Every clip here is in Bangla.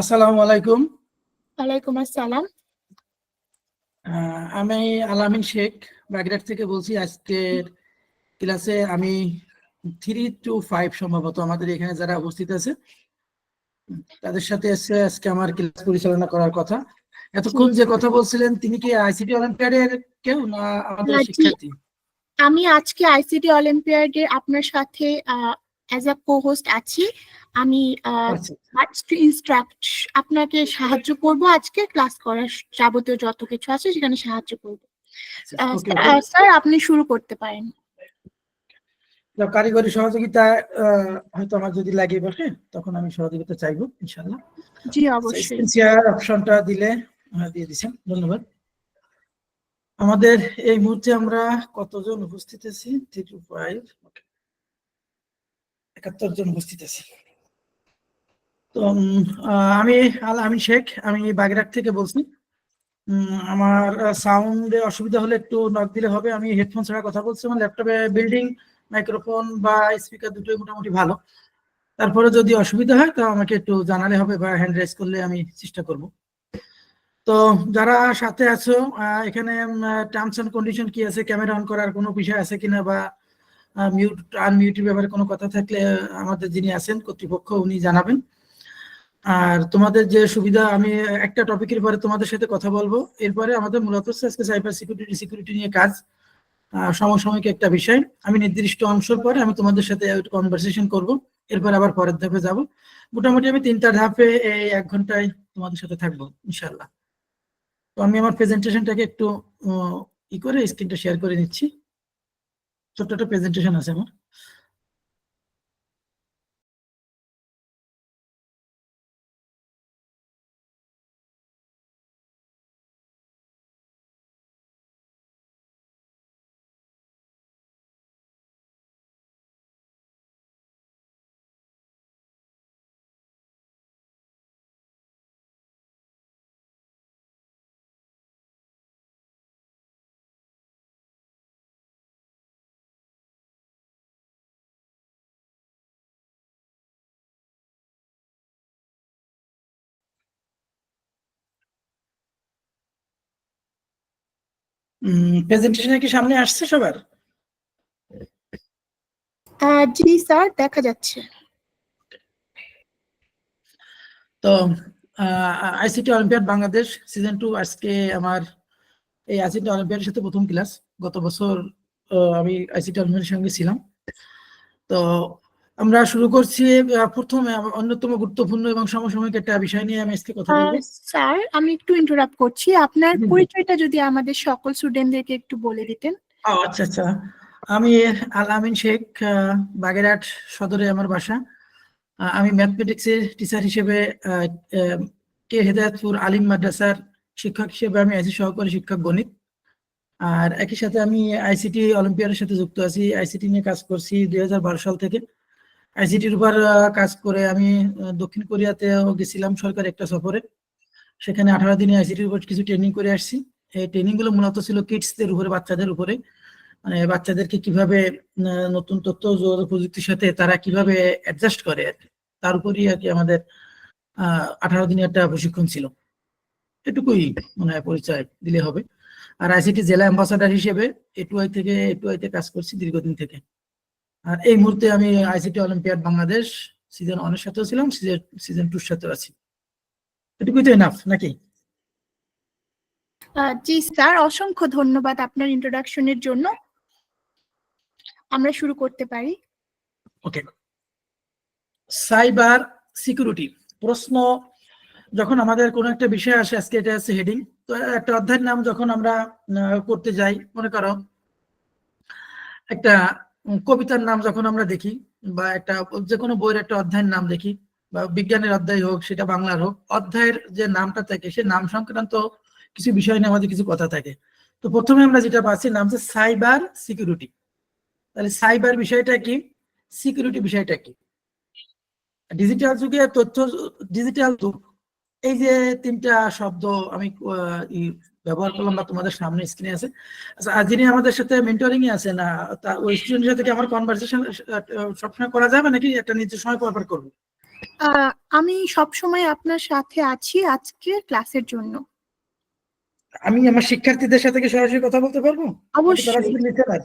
আসসালামু আলাইকুম। ওয়ালাইকুম আসসালাম। আমি আলামিন শেখ বাগেরহাট থেকে বলছি। আজকের ক্লাসে আমি 3 to 5 সম্ভবত আমাদের এখানে যারা উপস্থিত আছে তাদের সাথে আজকে আমার ক্লাস পরিচালনা করার কথা। এতক্ষণ যে কথা বলছিলেন তিনি কি আইসিটি অলিম্পিয়াডের কেউ না আমাদের জি, শিক্ষার্থী? আমি আজকে আইসিটি অলিম্পিয়াডে আপনার সাথে অ্যাজ আ কো-হোস্ট আছি। আমি আপনাকে সাহায্য করব, আজকে ক্লাস করার যাবতীয় যত কিছু আছে সেখানে সাহায্য করব। স্যার, আপনি শুরু করতে পারেন। কারিগরি সহযোগিতা হয়তো আমার যদি লাগে বসে তখন আমি সহযোগিতা চাইবো ইনশাআল্লাহ। জি, অবশ্যই। শেয়ার অপশনটা দিলে দিয়ে দিচ্ছেন, ধন্যবাদ। আমাদের এই মুহূর্তে আমরা কতজন উপস্থিত আছি? 71 জন উপস্থিত আছি। তো আমি আলামিন শেখ, আমি বাগেরহাট থেকে বলছি। আমার সাউন্ডে অসুবিধা হলে একটু নক দিলে হবে। আমি হেডফোন ছাড়া কথা বলছি। আমার ল্যাপটপে বিল্ডিং মাইক্রোফোন বা স্পিকার দুটোই মোটামুটি ভালো। তারপরে যদি অসুবিধা হয় তো আমাকে একটু জানালে হবে বা হ্যান্ড রেজ করলে আমি চেষ্টা করব। তো যারা সাথে আছো, এখানে টার্মস এন্ড কন্ডিশন কি আছে, ক্যামেরা অন করার কোনো বিষয় আছে কিনা বা মিউট আনমিউটের ব্যাপারে কোনো কথা থাকলে আমাদের যিনি আছেন কর্তৃপক্ষ উনি জানাবেন। আর তোমাদের যে সুবিধা, আমি একটা টপিকের পরে তোমাদের সাথে কথা বলবো। এরপরে আমাদের মূলত আজকে সাইবার সিকিউরিটি নিয়ে কাজ, সমসাময়িক একটা বিষয়। আমি নির্দিষ্ট অংশের পরে আমি তোমাদের সাথে কনভারসেশন করব, এরপর আবার পরের ধাপে যাব। মোটামুটি আমি 3টা ধাপে এই 1 ঘন্টায় তোমাদের সাথে থাকবো ইনশাআল্লাহ। তো আমি আমার প্রেজেন্টেশনটাকে একটু করে স্ক্রিনটা শেয়ার করে নিচ্ছি। ছোট্ট একটা প্রেজেন্টেশন আছে আমার। প্রেজেন্টেশনে কি সামনে আসছে সবার? জি স্যার, দেখা যাচ্ছে। তো আইসিটি অলিম্পিয়াড বাংলাদেশ সিজন 2 আজকে আমার এই আইসিটি অলিম্পিয়াডের সাথে প্রথম ক্লাস। গত বছর আমি আইসিটি অলিম্পিয়াডের সঙ্গে ছিলাম। তো আমরা শুরু করছি। প্রথমে অন্যতম গুরুত্বপূর্ণ এবং সমসাময়িক একটা বিষয় নিয়ে আমি আজকে কথা বলবো। স্যার, আমি একটু ইন্টারাপ্ট করছি, আপনার পরিচয়টা যদি আমাদের সকল স্টুডেন্টদেরকে একটু বলে দিতেন। আচ্ছা আচ্ছা, আমি আলামিন শেখ, বাগেরহাট সদরে আমার বাসা। আমি ম্যাথমেটিক্সের টিচার হিসেবে কে হেদায়েতপুর আলিম মাদ্রাসার শিক্ষক হিসেবে আমি আছি, সহকারী শিক্ষক গণিত। আর একই সাথে আমি আইসিটি অলিম্পিয়াডের সাথে যুক্ত আছি। আইসিটি নিয়ে কাজ করছি 2012 সাল থেকে। আইসিটির উপর কাজ করে আমি দক্ষিণ কোরিয়াতেও গেছিলাম সরকারি একটা সফরে। সেখানে 18 দিনে আইসিটির উপর কিছু ট্রেনিং করে আসছি। এই ট্রেনিং গুলো মূলত ছিল কিডসদের উপরে, বাচ্চাদের উপরে। মানে বাচ্চাদেরকে কিভাবে নতুন তথ্য যোগাযোগ প্রযুক্তির সাথে তারা কিভাবে অ্যাডজাস্ট করে, তার উপরই আর কি আমাদের 18 দিনের একটা প্রশিক্ষণ ছিল। এটুকুই মনে হয় পরিচয় দিলে হবে। আর আইসিটি জেলা অ্যাম্বাসাডার হিসেবে এটুআইতে কাজ করছি দীর্ঘদিন থেকে। আর এই মুহূর্তে আমি আইসিটি অলিম্পিয়াড বাংলাদেশ সিজন 1 এর সাথেও ছিলাম, সিজন 2 এর সাথেও আছি। এটুকুই তো এনাফ নাকি? জি স্যার, অসংখ্য ধন্যবাদ আপনার ইন্ট্রোডাকশনের জন্য। আমরা শুরু করতে পারি। ওকে। সাইবার সিকিউরিটি প্রশ্ন যখন আমাদের কোনো একটা বিষয় আসে, আজকে এটা আছে হেডিং, তো একটা অধ্যায়ের নাম যখন আমরা করতে যাই, মনে করো একটা কবিতার নাম যখন আমরা দেখি বা একটা যে কোনো বইয়ের একটা অধ্যায়ের নাম দেখি, বা বিজ্ঞানের অধ্যায় হোক সেটা বাংলার হোক, অধ্যায়ের যে নামটা থাকে সে নাম সংক্রান্ত কিছু বিষয় নিয়ে আমাদের কিছু কথা থাকে। তো প্রথমে আমরা যেটা পাচ্ছি নাম হচ্ছে সাইবার সিকিউরিটি। তাহলে সাইবার বিষয়টা কি, সিকিউরিটি বিষয়টা কি? ডিজিটাল যুগে তথ্য, ডিজিটাল যুগ, এই যে 3টা শব্দ আমি ব্যবহার করলাম বা তোমাদের সামনে স্ক্রিনে আছে। আচ্ছা, আর যিনি আমাদের সাথে মেন্টরিং এ আছেন, ওই স্টুডেন্টের সাথে কি আমার কনভারসেশন সবসময় করা যাবে নাকি একটা নির্দিষ্ট সময় পর পর করবো? আমি সবসময় আপনার সাথে আছি আজকে ক্লাসের জন্য। আমি আমার শিক্ষার্থীদের সাথে কি সরাসরি কথা বলতে পারবো? নাকি তারা অবশ্যই শুধু লিসেনার?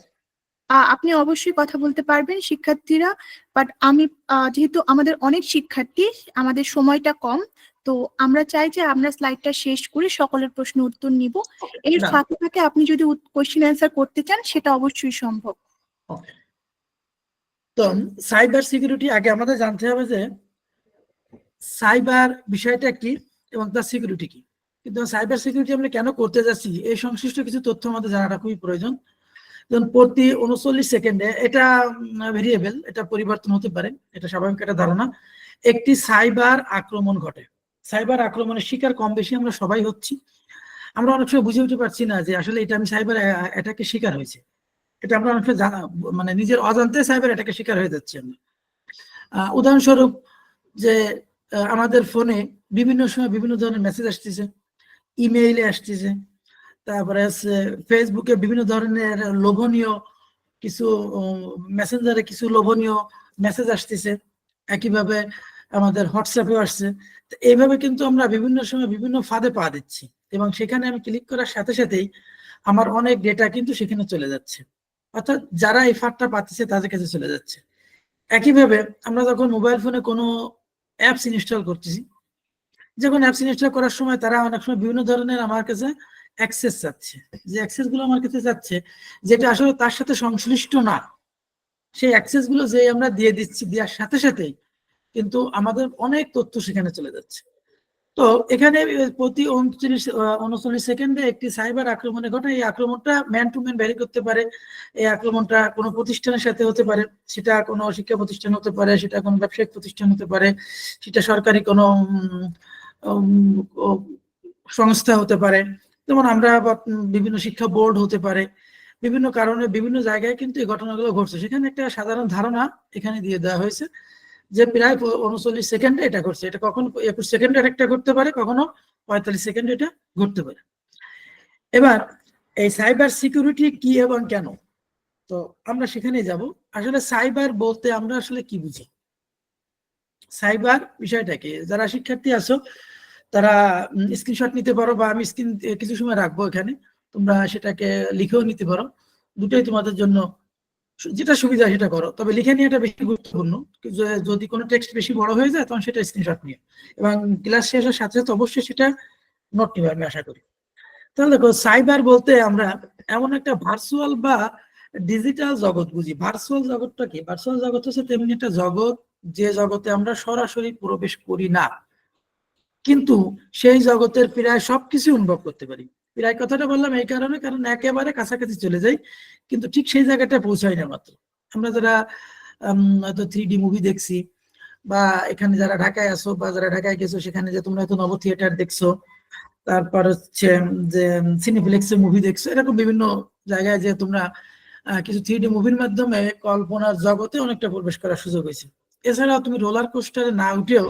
আপনি অবশ্যই কথা বলতে পারবেন শিক্ষার্থীরা, বাট আমি যেহেতু আমাদের অনেক শিক্ষার্থী, আমাদের সময়টা কম, তো আমরা চাই যে আমরা স্লাইডটা শেষ করে সকলের প্রশ্ন উত্তর নিব। এর না, ফাঁকে ফাঁকে আপনি যদি কোশ্চেন অ্যান্সার করতে চান সেটা অবশ্যই সম্ভব। ওকে। তো সাইবার সিকিউরিটি আগে আমাদের জানতে হবে যে সাইবার বিষয়টা কি এবং তার সিকিউরিটি কি। কিন্তু সাইবার সিকিউরিটি আমরা কেন করতে যাচ্ছি এই সংশ্লিষ্ট কিছু তথ্য আমাদের জানাটা খুবই প্রয়োজন। যেমন প্রতি 39 সেকেন্ডে, এটা ভেরিয়েবল, এটা পরিবর্তন হতে পারে, এটা স্বাভাবিক একটা ধারণা, একটি সাইবার আক্রমণ ঘটে। সাইবার আক্রমণের শিকার কম বেশি আমরা সবাই হচ্ছি। আমরা অনেক সময় বুঝে উঠতে পারছি না যে আসলে এটা আমি সাইবার অ্যাটাকের শিকার হয়েছে। এটা আমরা অনেক সময় মানে নিজের অজান্তে সাইবার অ্যাটাকের শিকার হয়ে যাচ্ছি আমরা। উদাহরণস্বরূপ যে আমাদের ফোনে বিভিন্ন সময় বিভিন্ন ধরনের মেসেজ আসতেছে, ইমেইলে আসতেছে, তারপরে হচ্ছে ফেসবুকে বিভিন্ন ধরনের লোভনীয় কিছু, মেসেঞ্জারে কিছু লোভনীয় মেসেজ আসতেছে, একইভাবে আমাদের হোয়াটসঅ্যাপেও আসছে। তো এইভাবে কিন্তু আমরা বিভিন্ন সময় বিভিন্ন ফাঁদে পা দিচ্ছি এবং সেখানে আমি ক্লিক করার সাথে সাথেই আমার অনেক ডেটা কিন্তু সেখানে চলে যাচ্ছে, অর্থাৎ যারা এই ফাঁদটা পাচ্ছে তাদের কাছে চলে যাচ্ছে। একইভাবে আমরা যখন মোবাইল ফোনে কোনো অ্যাপস ইনস্টল করতেছি, যখন অ্যাপস ইনস্টল করার সময় তারা অনেক সময় বিভিন্ন ধরনের আমার কাছে অ্যাক্সেস চাচ্ছে, যে অ্যাক্সেস গুলো আমার কাছে চাচ্ছে যেটা আসলে তার সাথে সংশ্লিষ্ট না, সেই অ্যাক্সেস গুলো যে আমরা দিয়ে দিচ্ছি, দেওয়ার সাথে সাথেই কিন্তু আমাদের অনেক তথ্য সেখানে চলে যাচ্ছে। তো এখানে প্রতি 39 সেকেন্ডে একটি সাইবার আক্রমণে ঘটে। এই আক্রমণটা ম্যান টু ম্যান ভ্যারি করতে পারে। এই আক্রমণটা কোনো প্রতিষ্ঠানের সাথে হতে পারে, সেটা কোনো শিক্ষা প্রতিষ্ঠান হতে পারে, সেটা কোনো ব্যবসায়িক প্রতিষ্ঠান হতে পারে, সেটা সরকারি কোনো সংস্থা হতে পারে। যেমন আমরা বিভিন্ন শিক্ষা বোর্ড হতে পারে, বিভিন্ন কারণে বিভিন্ন জায়গায় কিন্তু এই ঘটনাগুলো ঘটছে। সেখানে একটা সাধারণ ধারণা এখানে দিয়ে দেওয়া হয়েছে যে প্রায় 39 সেকেন্ডে এটা ঘটছে। এটা কখনো 21 সেকেন্ডে একটা ঘটতে পারে, কখনো 45 সেকেন্ডে এটা ঘটতে পারে। এবার এই সাইবার সিকিউরিটি কি এবং কেন, তো আমরা সেখানে যাব। আসলে সাইবার বলতে আমরা আসলে কি বুঝি, সাইবার বিষয়টা কি? যারা শিক্ষার্থী আছো তারা স্ক্রিনশট নিতে পারো, বা আমি স্ক্রিন কিছু সময় রাখবো এখানে, তোমরা সেটাকে লিখেও নিতে পারো। দুটোই তোমাদের জন্য যেটা সুবিধা সেটা করো, তবে লিখে নিয়েটা বেশি গুরুত্বপূর্ণ। যদি কোনো টেক্সট বেশি বড় হয়ে যায় তখন সেটা স্ক্রিনশট নিয়ে, এবং ক্লাস শেষের সাথে সাথে অবশ্যই সেটা নোট নিবে, আমি আশা করি। তাহলে দেখো, সাইবার বলতে আমরা এমন একটা ভার্চুয়াল বা ডিজিটাল জগৎ বুঝি। ভার্চুয়াল জগৎটা কি? ভার্চুয়াল জগৎ হচ্ছে তেমনি একটা জগৎ যে জগতে আমরা সরাসরি প্রবেশ করি না, কিন্তু সেই জগতের প্রায় সবকিছু অনুভব করতে পারি। প্রায় কথাটা বললাম এই কারণে, কারণ একেবারে কাছাকাছি চলে যাই কিন্তু ঠিক সেই জায়গাটা পৌঁছাই না। মাত্র আমরা যারা হয়তো 3D মুভি দেখছি, বা এখানে যারা ঢাকায় আসো বা যারা ঢাকায় গেছো, সেখানে যে তোমরা হয়তো নব থিয়েটার দেখছো, তারপর হচ্ছে যে সিনেপ্লেক্সে মুভি দেখছো, এরকম বিভিন্ন জায়গায় যে তোমরা কিছু 3D মুভির মাধ্যমে কল্পনার জগতে অনেকটা প্রবেশ করার সুযোগ হয়েছে। এছাড়াও তুমি রোলার কোস্টারে না উঠেও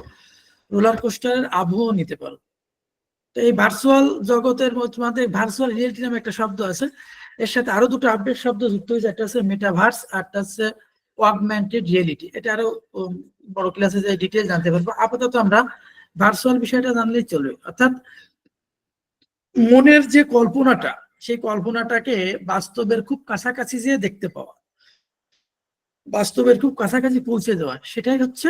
রোলার কোস্টারের আবহ নিতে পারো। তো এই ভার্চুয়াল জগতের মধ্যে ভার্চুয়াল রিয়েলিটি নামে একটা শব্দ আছে, এর সাথে আরো দুটো আপডেট শব্দ যুক্ত হয়েছে, একটা হচ্ছে মেটাভার্স আর একটা হচ্ছে অগমেন্টেড রিয়েলিটি। এটা আরো বড় ক্লাসে যে ডিটেইল জানতে পারবো। আপাতত আমরা ভার্চুয়াল বিষয়টা জানলেই চলবে, অর্থাৎ মনের যে কল্পনাটা, সেই কল্পনাটাকে বাস্তবের খুব কাছাকাছি যে দেখতে পাওয়া, বাস্তবের খুব কাছাকাছি পৌঁছে যাওয়া, সেটাই হচ্ছে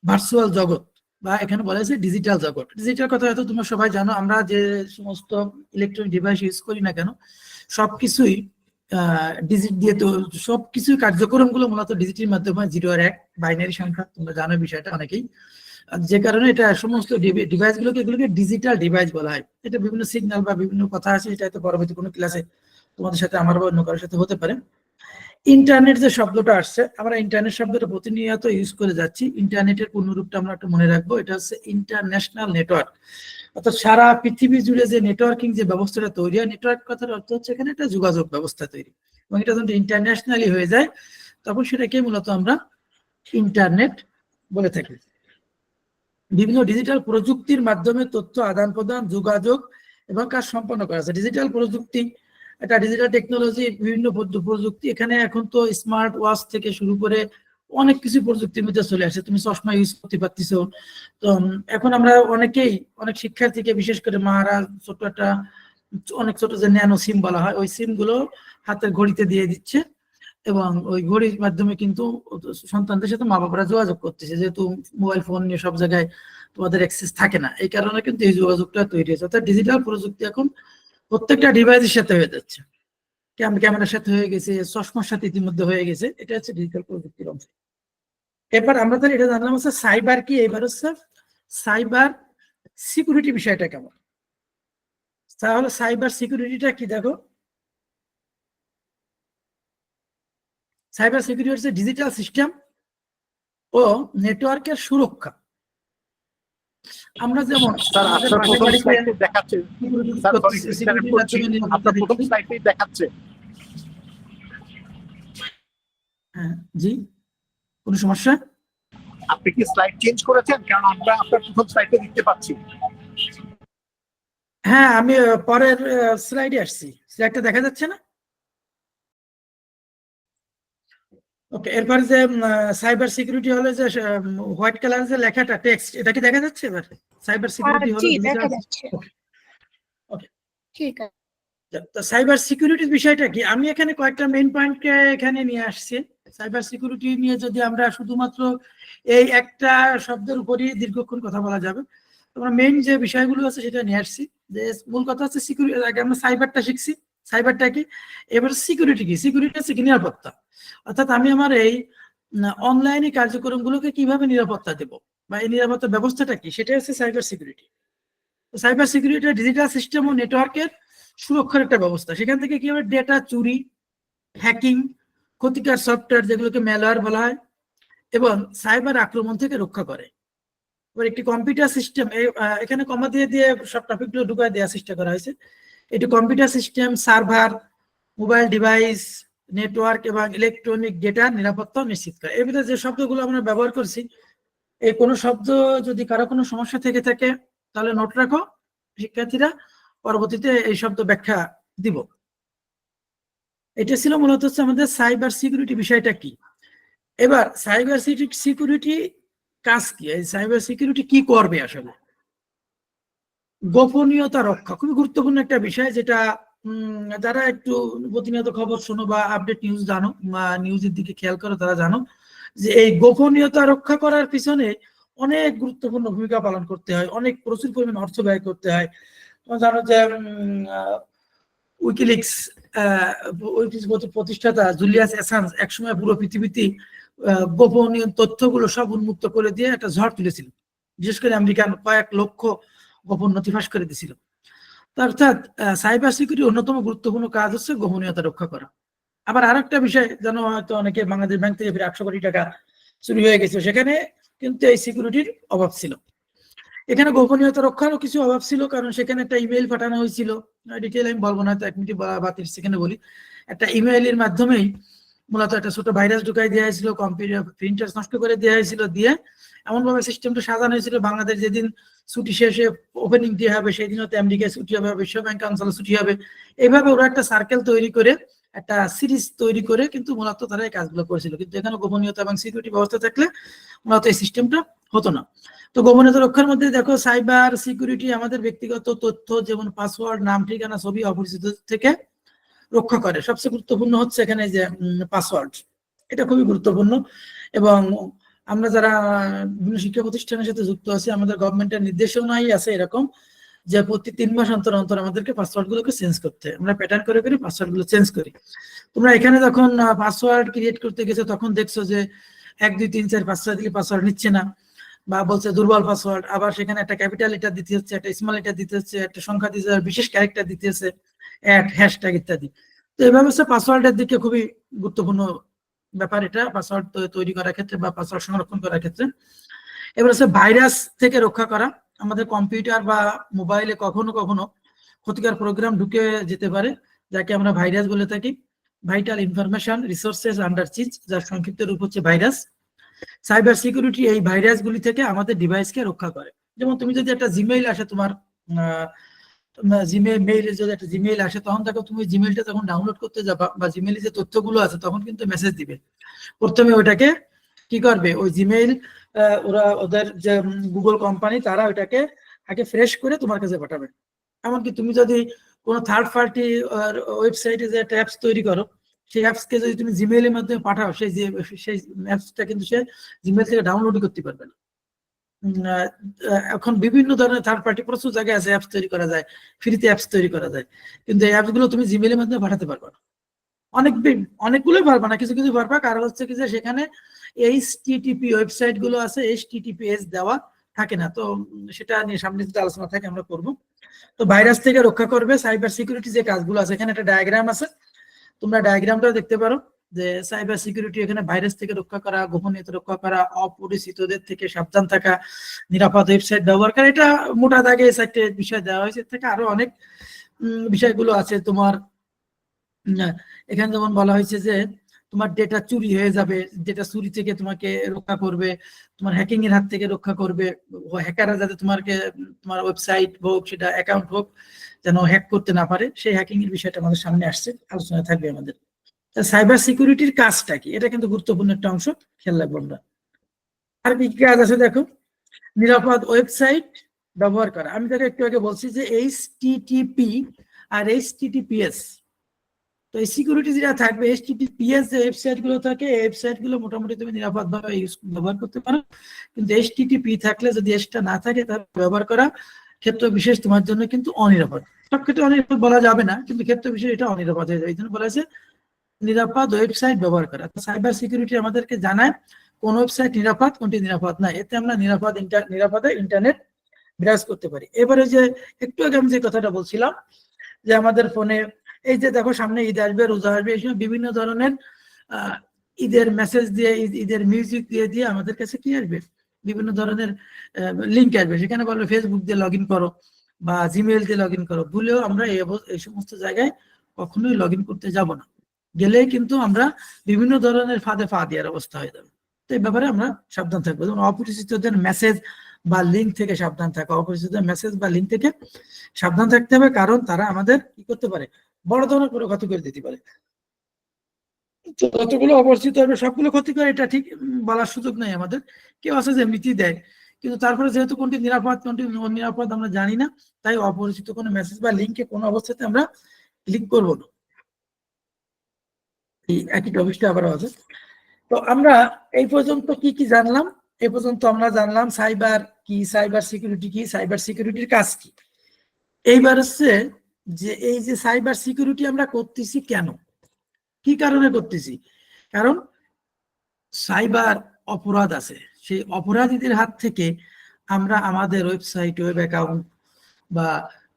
ভার্চুয়াল জগৎ, বা এখানে বলা হয়েছে ডিজিটাল জগৎ। ডিজিটাল কথা হয়তো তোমরা সবাই জানো, আমরা যে সমস্ত ইলেকট্রনিক ডিভাইস ইউজ করি না কেন, সবকিছুই ডিজিট দিয়ে, তো সবকিছুই কার্যক্রমগুলো মূলত ডিজিটের মাধ্যমে, 0 আর 1 বাইনারি সংখ্যা, তোমরা জানো বিষয়টা অনেকেই। যে কারণে এটা সমস্ত ডিভাইস এগুলোকে ডিজিটাল ডিভাইস বলা হয়। এটা বিভিন্ন সিগন্যাল বা বিভিন্ন কথা আছে, এটা হয়তো পরবর্তী কোনো ক্লাসে তোমাদের সাথে আমার বা অন্য কারোর সাথে হতে পারে। ইন্টারনেট যে শব্দটা আসছে, আমরা ইন্টারনেট শব্দটা প্রতিনিয়ত ইউজ করে যাচ্ছি। ইন্টারনেটের পূর্ণরূপটা আমরা একটু মনে রাখবো, এটা হচ্ছে ইন্টারন্যাশনাল নেটওয়ার্ক। অর্থাৎ সারা পৃথিবী জুড়ে যে নেটওয়ার্কিং যে ব্যবস্থাটা তৈরি হয়, নেটওয়ার্ক কথার অর্থ হচ্ছে এখানে একটা যোগাযোগ ব্যবস্থা তৈরি, এবং এটা যখন ইন্টারন্যাশনালি হয়ে যায় তখন সেটাকে মূলত আমরা ইন্টারনেট বলে থাকি। বিভিন্ন ডিজিটাল প্রযুক্তির মাধ্যমে তথ্য আদান প্রদান, যোগাযোগ এবং কাজ সম্পন্ন করা যায়। ডিজিটাল প্রযুক্তি, এটা ডিজিটাল টেকনোলজি, বিভিন্ন প্রযুক্তি। এখানে এখন তো স্মার্ট ওয়াচ থেকে শুরু করে অনেক কিছু প্রযুক্তির মধ্যে চলে আসে, তুমি চশমা ইউজ করতে পারতেছো। তো এখন আমরা অনেকেই, অনেক শিক্ষার্থীকে বিশেষ করে মারা ছোট একটা, অনেক ছোট যে ন্যানো সিম বলা হয়, ওই সিম গুলো হাতের ঘড়িতে দিয়ে দিচ্ছে, এবং ওই ঘড়ির মাধ্যমে কিন্তু সন্তানদের সাথে মা বাবারা যোগাযোগ করতেছে, যেহেতু মোবাইল ফোন নিয়ে সব জায়গায় তোমাদের অ্যাক্সেস থাকে না, এই কারণে কিন্তু এই যোগাযোগটা তৈরি হয়েছে। অর্থাৎ ডিজিটাল প্রযুক্তি এখন প্রত্যেকটা ডিভাইসের সাথে হয়ে যাচ্ছে, ক্যামেরার সাথে হয়ে গেছে, চশমার সাথে ইতিমধ্যে হয়ে গেছে। এটা হচ্ছে ডিজিটাল প্রযুক্তির অংশ। এবার আমরা তাহলে এটা জানলাম হচ্ছে সাইবার কি, এবার হচ্ছে সাইবার সিকিউরিটি বিষয়টা কেমন। তাহলে সাইবার সিকিউরিটিটা কি, দেখো সাইবার সিকিউরিটি হচ্ছে ডিজিটাল সিস্টেম ও নেটওয়ার্কের সুরক্ষা। আমরা যেমন স্যার আমাদের আপনার পাশের প্রথম বাড়িতে স্লাইডে দেখাচ্ছে, স্যার সরি সিকিউরিটির করছি, মাধ্যমে নিরাপত্তা আপনার প্রথম দিচ্ছি। স্লাইডেই দেখাচ্ছে। হ্যাঁ জি, কোনো সমস্যা? আপনি কি স্লাইড চেঞ্জ করেছেন? কারণ আমরা আপনার প্রথম স্লাইডে দেখতে পাচ্ছি। হ্যাঁ, আমি পরের স্লাইডে আসছি, স্লাইডটা দেখা যাচ্ছে না? ওকে, এরপরে যে সাইবার সিকিউরিটি হলো যে হোয়াইট কালার যে লেখাটা টেক্সট, এটা কি দেখা যাচ্ছে এবার? সাইবার সিকিউরিটি হলো জি ডিজিটাল। দেখা যাচ্ছে। ওকে, ঠিক আছে। তো সাইবার সিকিউরিটির বিষয়টা কি, আমি এখানে কয়েকটা মেইন পয়েন্টকে এখানে নিয়ে আসছি। সাইবার সিকিউরিটি নিয়ে যদি আমরা শুধুমাত্র এই একটা শব্দের উপরই দীর্ঘক্ষণ কথা বলা যাবে, আমরা মেইন যে বিষয়গুলো আছে সেটা নিয়ে আসছি। যে মূল কথা হচ্ছে সিকিউরিটি, আগে আমরা সাইবারটা শিখছি, সাইবারটা কি, এবার সিকিউরিটি কি, সিকিউরিটি হচ্ছে কি নিরাপত্তা। অর্থাৎ আমি আমার এই অনলাইনে কার্যক্রমগুলোকে কিভাবে নিরাপত্তা দেব, বা এই নিরাপত্তা ব্যবস্থাটা কি, সেটা হচ্ছে cyber security. Cyber security digital system ও নেটওয়ার্কের সুরক্ষার একটা ব্যবস্থা। সেখান থেকে কি হবে, ডেটা চুরি, হ্যাকিং, ক্ষতিকর সফটওয়্যার যেগুলোকে ম্যালওয়্যার বলা হয়, এবং সাইবার আক্রমণ থেকে রক্ষা করে। এবার একটি কম্পিউটার সিস্টেম, এখানে কমা দিয়ে দিয়ে সব টপিকগুলো ঢুকায় দেওয়ার চেষ্টা করা হয়েছে। এটি computer system, server, mobile device, network এবং ইলেকট্রনিক ডেটা নিরাপত্তা নিশ্চিত করে। এর ভিতরে যে শব্দগুলো আমরা ব্যবহার করছি, এই কোনো শব্দ যদি কারো কোনো সমস্যা থেকে থাকে তাহলে নোট রাখো, শিক্ষার্থীরা পরবর্তীতে এই শব্দ ব্যাখ্যা দিব। এটা ছিল মূলত হচ্ছে আমাদের সাইবার সিকিউরিটি বিষয়টা কি। এবার সাইবার সিকিউরিটি কাজ কি, এই সাইবার সিকিউরিটি কি করবে আসলে? গোপনীয়তা রক্ষা খুবই গুরুত্বপূর্ণ একটা বিষয়, যেটা যারা একটু প্রতিনিয়ত খবর শোনো বা আপডেট নিউজ জানো বা নিউজের দিকে খেয়াল করো, তারা জানো যে এই গোপনীয়তা রক্ষা করার পিছনে অনেক গুরুত্বপূর্ণ ভূমিকা পালন করতে হয়, অনেক প্রচুর পরিমাণ অর্থ ব্যয় করতে হয়। জানো যে উইকিলিক্স প্রতিষ্ঠাতা জুলিয়াস অ্যাসাঞ্জ একসময় পুরো পৃথিবীতে গোপনীয় তথ্যগুলো সব উন্মুক্ত করে দিয়ে একটা ঝড় তুলেছিল, বিশেষ করে আমেরিকান কয়েক লক্ষ গোপন নথি ফাঁস করে দিয়েছিল। অর্থাৎ সাইবার সিকিউরিটি অন্যতম গুরুত্বপূর্ণ কাজ হচ্ছে গোপনীয়তা রক্ষা করা। আবার আরেকটা বিষয় জানো, হয়তো অনেকে বাংলাদেশ ব্যাংক থেকে প্রায় 800 কোটি টাকা চুরি হয়ে গেছে, সেখানে কিন্তু এই সিকিউরিটির অভাব ছিল। এখানে গোপনীয়তা রক্ষারও কিছু অভাব ছিল, কারণ সেখানে একটা ইমেইল পাঠানো হয়েছিল, ডিটেইল আমি বলবো না, তো 1 মিনিট বা 30 সেকেন্ডে বলি। একটা ইমেইলের মাধ্যমেই মূলত একটা ছোট ভাইরাস ঢুকাই দেওয়া হয়েছিল, কম্পিউটার প্রিন্টার নষ্ট করে দেওয়া হয়েছিল, দিয়ে এমন ভাবে সিস্টেমটা সাজানো হয়েছিল, বাংলাদেশ যেদিন ছুটি শেষে ওপেনিং ডে হবে সেই দিন হয়তো আমেরিকায় ছুটি হবে, বিশ্ব ব্যাংক কাউন্সিলে ছুটি হবে। এইভাবে ওরা একটা সার্কেল তৈরি করে, একটা সিরিজ তৈরি করে কিন্তু মূলত তারা এই কাজগুলো করেছিল। কিন্তু এখানে গোপনীয়তা এবং সিকিউরিটি ব্যবস্থা থাকলে মূলত এই সিস্টেমটা হতো না। তো গোপনীয়তা রক্ষার মধ্যে দেখো, সাইবার সিকিউরিটি আমাদের ব্যক্তিগত তথ্য যেমন পাসওয়ার্ড, নাম, ঠিকানা, ছবি অপরিচিত থেকে রক্ষা করে। সবচেয়ে গুরুত্বপূর্ণ হচ্ছে এখানে যে পাসওয়ার্ড, এটা খুবই গুরুত্বপূর্ণ। এবং আমরা যারা বিভিন্ন শিক্ষা প্রতিষ্ঠানের সাথে যুক্ত আছি, আমাদের গভর্নমেন্টের নির্দেশনাই আছে এরকম যে প্রতি 3 মাস অন্তর অন্তর আমাদেরকে পাসওয়ার্ড গুলোকে চেঞ্জ করতে হয়। আমরা প্যাটার্ন করে করে পাসওয়ার্ড গুলো চেঞ্জ করি। তোমরা এখানে যখন পাসওয়ার্ড ক্রিয়েট করতে গেছো তখন দেখছো যে 1 2 3 4 5 6 দিলে পাসওয়ার্ড নিচ্ছে না, বা বলছে দুর্বল পাসওয়ার্ড, আবার সেখানে একটা ক্যাপিটাল লেটার দিতে হচ্ছে, একটা স্মল লেটার দিতে হচ্ছে, একটা সংখ্যা দিতে হচ্ছে, বিশেষ ক্যারেক্টার দিতে হচ্ছে, হ্যাশট্যাগ ইত্যাদি। তো এইভাবে হচ্ছে পাসওয়ার্ডের দিকে খুবই গুরুত্বপূর্ণ ব্যাপার এটা, পাসওয়ার্ড তৈরি করার ক্ষেত্রে বা পাসওয়ার্ড সংরক্ষণ করার ক্ষেত্রে। এবার হচ্ছে ভাইরাস থেকে রক্ষা করা। আমাদের কম্পিউটার বা মোবাইলে কখনো কখনো ক্ষতিকর প্রোগ্রাম ঢুকে যেতে পারে, যাকে আমরা ভাইরাস বলে থাকি, ভাইটাল ইনফরমেশন রিসোর্সেস আন্ডার সিজ, যার সংক্ষিপ্ত রূপ হচ্ছে ভাইরাস। সাইবার সিকিউরিটি এই ভাইরাসগুলি থেকে আমাদের ডিভাইসকে রক্ষা করে। যেমন তুমি যদি একটা জিমেইল আসে তোমার জিমেইলে যদি একটা জিমেইল আসে, তখন দেখো তুমি জিমেইলটা যখন ডাউনলোড করতে যাবা বা জিমেইলে যে তথ্যগুলো আছে তখন কিন্তু মেসেজ দিবে, প্রথমে ওইটাকে কি করবে ওই জিমেইল, ওরা ওদের যে গুগল কোম্পানি তারা ওইটাকে আগে ফ্রেশ করে তোমার কাছে পাঠাবে। এমনকি তুমি যদি কোনো থার্ড পার্টি ওয়েবসাইটে যে অ্যাপস তৈরি করো, সেই অ্যাপসকে যদি তুমি জিমেইলের মাধ্যমে পাঠাও, সেই অ্যাপসটা কিন্তু সে জিমেইল থেকে ডাউনলোড করতে পারবে না। এখন বিভিন্ন ধরনের থার্ড পার্টি প্রচুর জায়গায় আছে, অ্যাপস তৈরি করা যায়, ফ্রিতে অ্যাপস তৈরি করা যায়, কিন্তু এই অ্যাপস গুলো তুমি জিমেইলের মাধ্যমে পাঠাতে পারবে না। অনেকগুলোই পারবে না, কিছু কিছু পারবে। কারণ হচ্ছে কি যে সেখানে HTTP ওয়েবসাইট গুলো আছে, HTTPS দেওয়া থাকে না। তো সেটা নিয়ে সামনে যদি আলোচনা থাকে আমরা করব। তো ভাইরাস থেকে রক্ষা করবে সাইবার সিকিউরিটি যে কাজগুলো আছে, এখানে একটা ডায়াগ্রাম আছে, তোমরা ডায়াগ্রামটা দেখতে পারো যে সাইবার সিকিউরিটি এখানে ভাইরাস থেকে রক্ষা করা, গোপনীয়তা রক্ষা করা, অপরিচিতদের থেকে সাবধান থাকা, নিরাপদ ওয়েবসাইট ব্যবহার করা, এটা মোটা দাগে এই চারটে বিষয় দেওয়া হয়েছে। এর থেকে আরো অনেক বিষয়গুলো আছে তোমার। এখানে যেমন বলা হয়েছে যে তোমার ডেটা চুরি হয়ে যাবে, ডেটা চুরি থেকে তোমাকে রক্ষা করবে, তোমার হ্যাকিং এর হাত থেকে রক্ষা করবে, হ্যাকাররা যাতে তোমার ওয়েবসাইট হোক, সেটা অ্যাকাউন্ট হোক, যেন হ্যাক করতে না পারে, সেই হ্যাকিং এর বিষয়টা আমাদের সামনে আসছে, আলোচনায় থাকবে আমাদের। সাইবার সিকিউরিটির কাজটা কি, এটা কিন্তু গুরুত্বপূর্ণ একটা অংশ, খেয়াল রাখবো আমরা। আর কি কাজ আছে দেখো, নিরাপদ ওয়েবসাইট ব্যবহার করা। আমি তাকে একটু আগে বলছি যে HTTP আর HTTPS, তো এই সিকিউরিটি যেটা থাকবে, HTTPS যে ওয়েবসাইট গুলো থাকে, এই ওয়েবসাইট গুলো মোটামুটি তুমি নিরাপদ ভাবে ব্যবহার করতে পারো, কিন্তু HTTP থাকলে, যদি এসটা না থাকে, তাহলে ব্যবহার করা ক্ষেত্র বিশেষ তোমার জন্য কিন্তু অনিরাপদ। সব ক্ষেত্রে অনিরাপদ বলা যাবে না, কিন্তু ক্ষেত্র বিশেষ এটা অনিরাপদ হয়ে যাবে। এই জন্য বলা হয়েছে নিরাপদ ওয়েবসাইট ব্যবহার করা। সাইবার সিকিউরিটি আমাদেরকে জানায় কোন ওয়েবসাইট নিরাপদ, কোনটি নিরাপদ না, এতে আমরা নিরাপদে ইন্টারনেট বিরাজ করতে পারি। এবারে যে একটু আগে আমি যে কথাটা বলছিলাম যে আমাদের ফোনে এই যে দেখো সামনে ঈদ আসবে, রোজা আসবে, এই সময় বিভিন্ন ধরনের ঈদের মেসেজ দিয়ে, ঈদের মিউজিক দিয়ে আমাদের কাছে কি আসবে, বিভিন্ন ধরনের লিঙ্ক আসবে। সেখানে বলবে ফেসবুক দিয়ে লগ ইন করো বা জিমেইল দিয়ে লগ ইন করো। ভুলেও আমরা এই সমস্ত জায়গায় কখনোই লগ ইন করতে যাব না। গেলেই কিন্তু আমরা বিভিন্ন ধরনের ফাঁদে পা দেওয়ার অবস্থা হয়ে যাবে। তো এই ব্যাপারে আমরা সাবধান থাকবো। যেমন অপরিচিতদের মেসেজ বা লিঙ্ক থেকে সাবধান থাকা, অপরিচিত মেসেজ বা লিঙ্ক থেকে সাবধান থাকতে হবে, কারণ তারা আমাদের কি করতে পারে, বড় ধরনের করে ক্ষতি করে দিতে পারে। যতগুলো অপরিচিত হবে সবগুলো ক্ষতি করে এটা ঠিক বলার সুযোগ নেই আমাদের। কেউ আছে যে এমনিতেই দেয়, কিন্তু তারপরে যেহেতু কোনটি নিরাপদ কোনটি অনিরাপদ আমরা জানি না, তাই অপরিচিত কোনো মেসেজ বা লিঙ্কে কোনো অবস্থাতে আমরা ক্লিক করবো না। এই একই টপিকটা আবার আছে। তো আমরা এই পর্যন্ত কি কি জানলাম? এই পর্যন্ত আমরা জানলাম সাইবার কি, সাইবার সিকিউরিটি কি, সাইবার সিকিউরিটির কাজ কি। এইবার হচ্ছে যে এই যে সাইবার সিকিউরিটি আমরা করতেছি কেন, কি কারণে করতেছি? কারণ সাইবার অপরাধ আছে, সেই অপরাধীদের হাত থেকে আমরা আমাদের ওয়েবসাইট, ওয়েব অ্যাকাউন্ট বা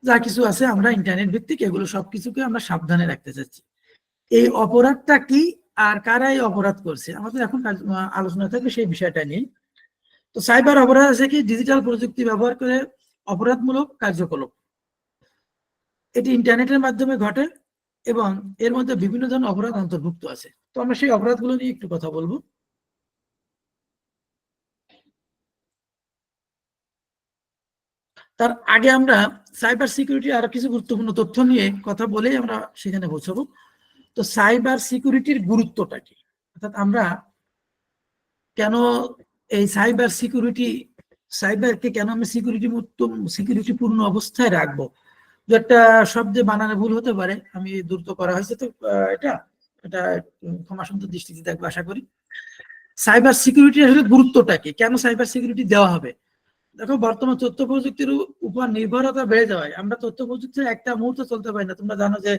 যা কিছু আছে, আমরা ইন্টারনেট ভিত্তিক এগুলো সবকিছুকে আমরা সাবধানে রাখতে চাচ্ছি। এই অপরাধটা কি আর কারা এই অপরাধ করছে, আমাদের এখন আলোচনা থাকবে সেই বিষয়টা নিয়ে। তো সাইবার অপরাধ আছে কি, ডিজিটাল প্রযুক্তি ব্যবহার করে অপরাধমূলক কার্যকলাপ, এটি ইন্টারনেটের মাধ্যমে ঘটে এবং এর মধ্যে বিভিন্ন ধরনের অপরাধ অন্তর্ভুক্ত আছে। তো আমরা সেই অপরাধগুলো নিয়ে একটু কথা বলবো। তার আগে আমরা সাইবার সিকিউরিটি আরো কিছু গুরুত্বপূর্ণ তথ্য নিয়ে কথা বলেই আমরা সেখানে পৌঁছাবো। তো সাইবার সিকিউরিটির গুরুত্বটা কি, অর্থাৎ আমরা কেন এই সাইবারকে কেন আমি সিকিউরিটিপূর্ণ অবস্থায় রাখবো। একটা শব্দে বানানে ভুল হতে পারে, আমি দ্রুত করা হয়েছে, তো এটা ক্ষমা সুন্দর দৃষ্টিতে দেখবো আশা করি। সাইবার সিকিউরিটি আসলে গুরুত্বটা কি, কেন সাইবার সিকিউরিটি দেওয়া হবে? দেখো, বর্তমান তথ্য প্রযুক্তির উপর নির্ভরতা বেড়ে যাওয়ায় আমরা তথ্য প্রযুক্তির একটা মুহূর্ত চলতে পারি না। তোমরা জানো যে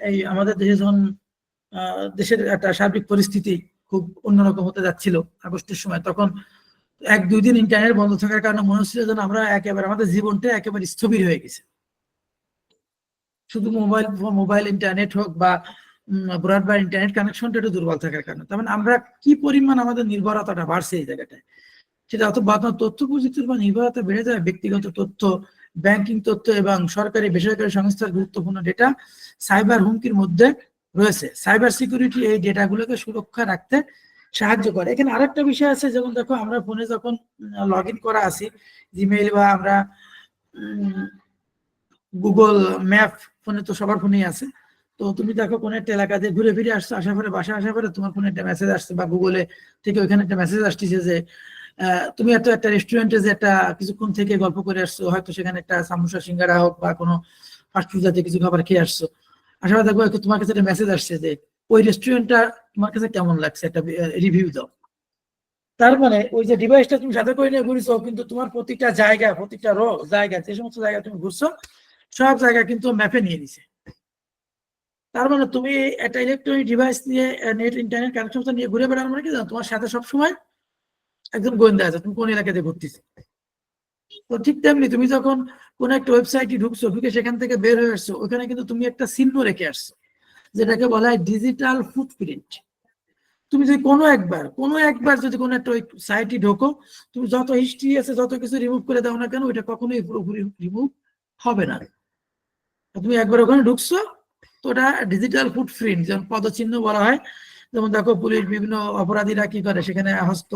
এই আমাদের দেশে যখন দেশের একটা সার্বিক পরিস্থিতি খুব অন্যরকম হতে যাচ্ছিল আগস্টের সময়, তখন 1-2 দিন ইন্টারনেট বন্ধ থাকার কারণে মনে হচ্ছিল যেন আমরা একেবারে আমাদের জীবনটা একেবারে স্থবির হয়ে গেছে। শুধু মোবাইল ইন্টারনেট হোক বা ব্রডব্যান্ড ইন্টারনেট কানেকশনটা একটু দুর্বল থাকার কারণে, তার মানে আমরা কি পরিমাণ আমাদের নির্ভরতাটা বাড়ছে এই জায়গাটায়, সেটা অত তথ্য প্রযুক্তির উপর নির্ভরতা বেড়ে যায়। ব্যক্তিগত তথ্য, ব্যাংকিং তথ্য এবং সরকারি বেসরকারি সংস্থার গুরুত্বপূর্ণ ডেটা সাইবার হুমকির মধ্যে রয়েছে। সাইবার সিকিউরিটি এই ডেটাগুলোকে সুরক্ষা রাখতে সাহায্য করে। এখানে আরেকটা বিষয় আছে, যেমন দেখো আমরা ফোনে যখন লগ ইন করা আছি, জিমেইল বা আমরা গুগল ম্যাপ ফোনে, তো সবার ফোনেই আছে, তো তুমি দেখো কোন একটা এলাকাতে ঘুরে ফিরে আসছো, আসার পরে বাসা আসার পরে তোমার ফোনে একটা মেসেজ আসছে বা গুগলে থেকে ওইখানে একটা মেসেজ আসছে যে তুমি একটা রেস্টুরেন্টে যে একটা কিছুক্ষণ থেকে গল্প করে আসছো, হয়তো সেখানে একটা সামোসা সিঙ্গারা হোক বা কোনো ফাস্টফুড জাতীয় কিছু খাবার খেয়ে আসছো, আসার পরে দেখো তোমার কাছে একটা মেসেজ আসছে যে ওই রেস্টুরেন্টটা তোমার কাছে কেমন লাগছে, একটা রিভিউ দাও। তার মানে ওই যে ডিভাইসটা তুমি সাথে করে নিয়ে ঘুরছো, কিন্তু তোমার প্রতিটা জায়গা, প্রতিটা জায়গা, যে সমস্ত জায়গা তুমি ঘুরছো সব জায়গা কিন্তু ম্যাপে নিয়ে নিছে। তার মানে তুমি একটা ইলেকট্রনিক ডিভাইস নিয়ে নেট ইন্টারনেট কানেকশন নিয়ে ঘুরে বেড়ানো মানে কি জানো, তোমার সাথে সবসময় একদম গোয়েন্দা আছে তুমি কোন এলাকাতে ঘুরতেছো। তো ঠিক তেমনি তুমি যখন কোন একটা ওয়েবসাইটে ঢুকছো, ঢুকে সেখান থেকে বের হয়ে আসছো, ওখানে কিন্তু তুমি একটা চিহ্ন রেখে আসছো, যেটাকে বলা হয় ডিজিটাল ফুটপ্রিন্ট। তুমি যদি কোনো একবার যদি কোনো একটা সাইটে ঢোকো, তুমি যত হিস্ট্রি আছে যত কিছু রিমুভ করে দাও না কেন, ওইটা কখনোই পুরোপুরি রিমুভ হবে না। তুমি একবার ওখানে ঢুকছো, তো ওটা ডিজিটাল ফুটপ্রিন্ট, যেমন পদচিহ্ন বলা হয়। যেমন দেখো পুলিশ বিভিন্ন অপরাধীরা কি করে, সেখানে হস্ত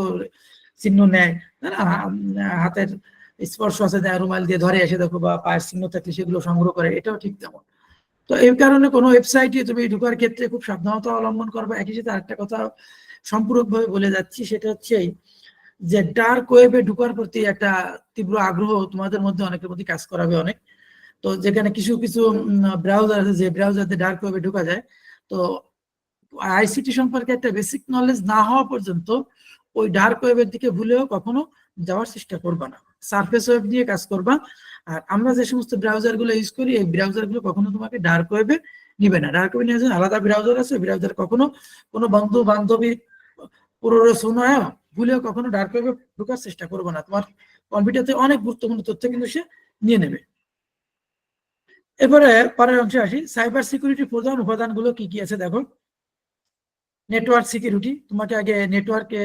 চিহ্ন নেয়, তাই না? হাতের স্পর্শ আছে দেয়, রুমাল দিয়ে ধরে এসে দেখো, বা পায়ের চিহ্ন থাকলে সেগুলো সংগ্রহ করে, এটাও ঠিক তেমন। তো এই কারণে কোনো ওয়েবসাইটে তুমি ঢোকার ক্ষেত্রে খুব সাবধানতা অবলম্বন করবে। একই সাথে আরেকটা কথা সম্পূরকভাবে বলে যাচ্ছি, সেটা হচ্ছে যে ডার্ক ওয়েবে ঢোকার প্রতি একটা তীব্র আগ্রহ তোমাদের মধ্যে অনেকের মধ্যে কাজ করাবে অনেক। তো যেখানে কিছু কিছু ব্রাউজার আছে, যে ব্রাউজারে ডার্ক ওয়েবে ঢোকা যায়, তো আইসিটি সম্পর্কে একটা বেসিক নলেজ না হওয়া পর্যন্ত ওই ডার্ক ওয়েবের দিকে ভুলেও কখনো যাওয়ার চেষ্টা করবা না, সারফেস ওয়েব দিয়ে কাজ করবা। আর আমরা যে সমস্ত ব্রাউজার গুলো ইউজ করি, এই ব্রাউজার গুলো কখনো তোমাকে ডার্ক ওয়েবে নিবে না। ডার্ক ওয়েবে নিয়ে আলাদা ব্রাউজার আছে, ব্রাউজার কখনো কোনো বন্ধু বান্ধবী পুরোনো ভুলেও কখনো ডার্ক ওয়েবে ঢোকার চেষ্টা করবো না। তোমার কম্পিউটারতে অনেক গুরুত্বপূর্ণ তথ্য কিন্তু সে নিয়ে নেবে। এরপরে পরের অংশে আসি, সাইবার সিকিউরিটি প্রধান উপাদানগুলো কি কি আছে দেখো। নেটওয়ার্ক সিকিউরিটি, তোমাকে আগে নেটওয়ার্কে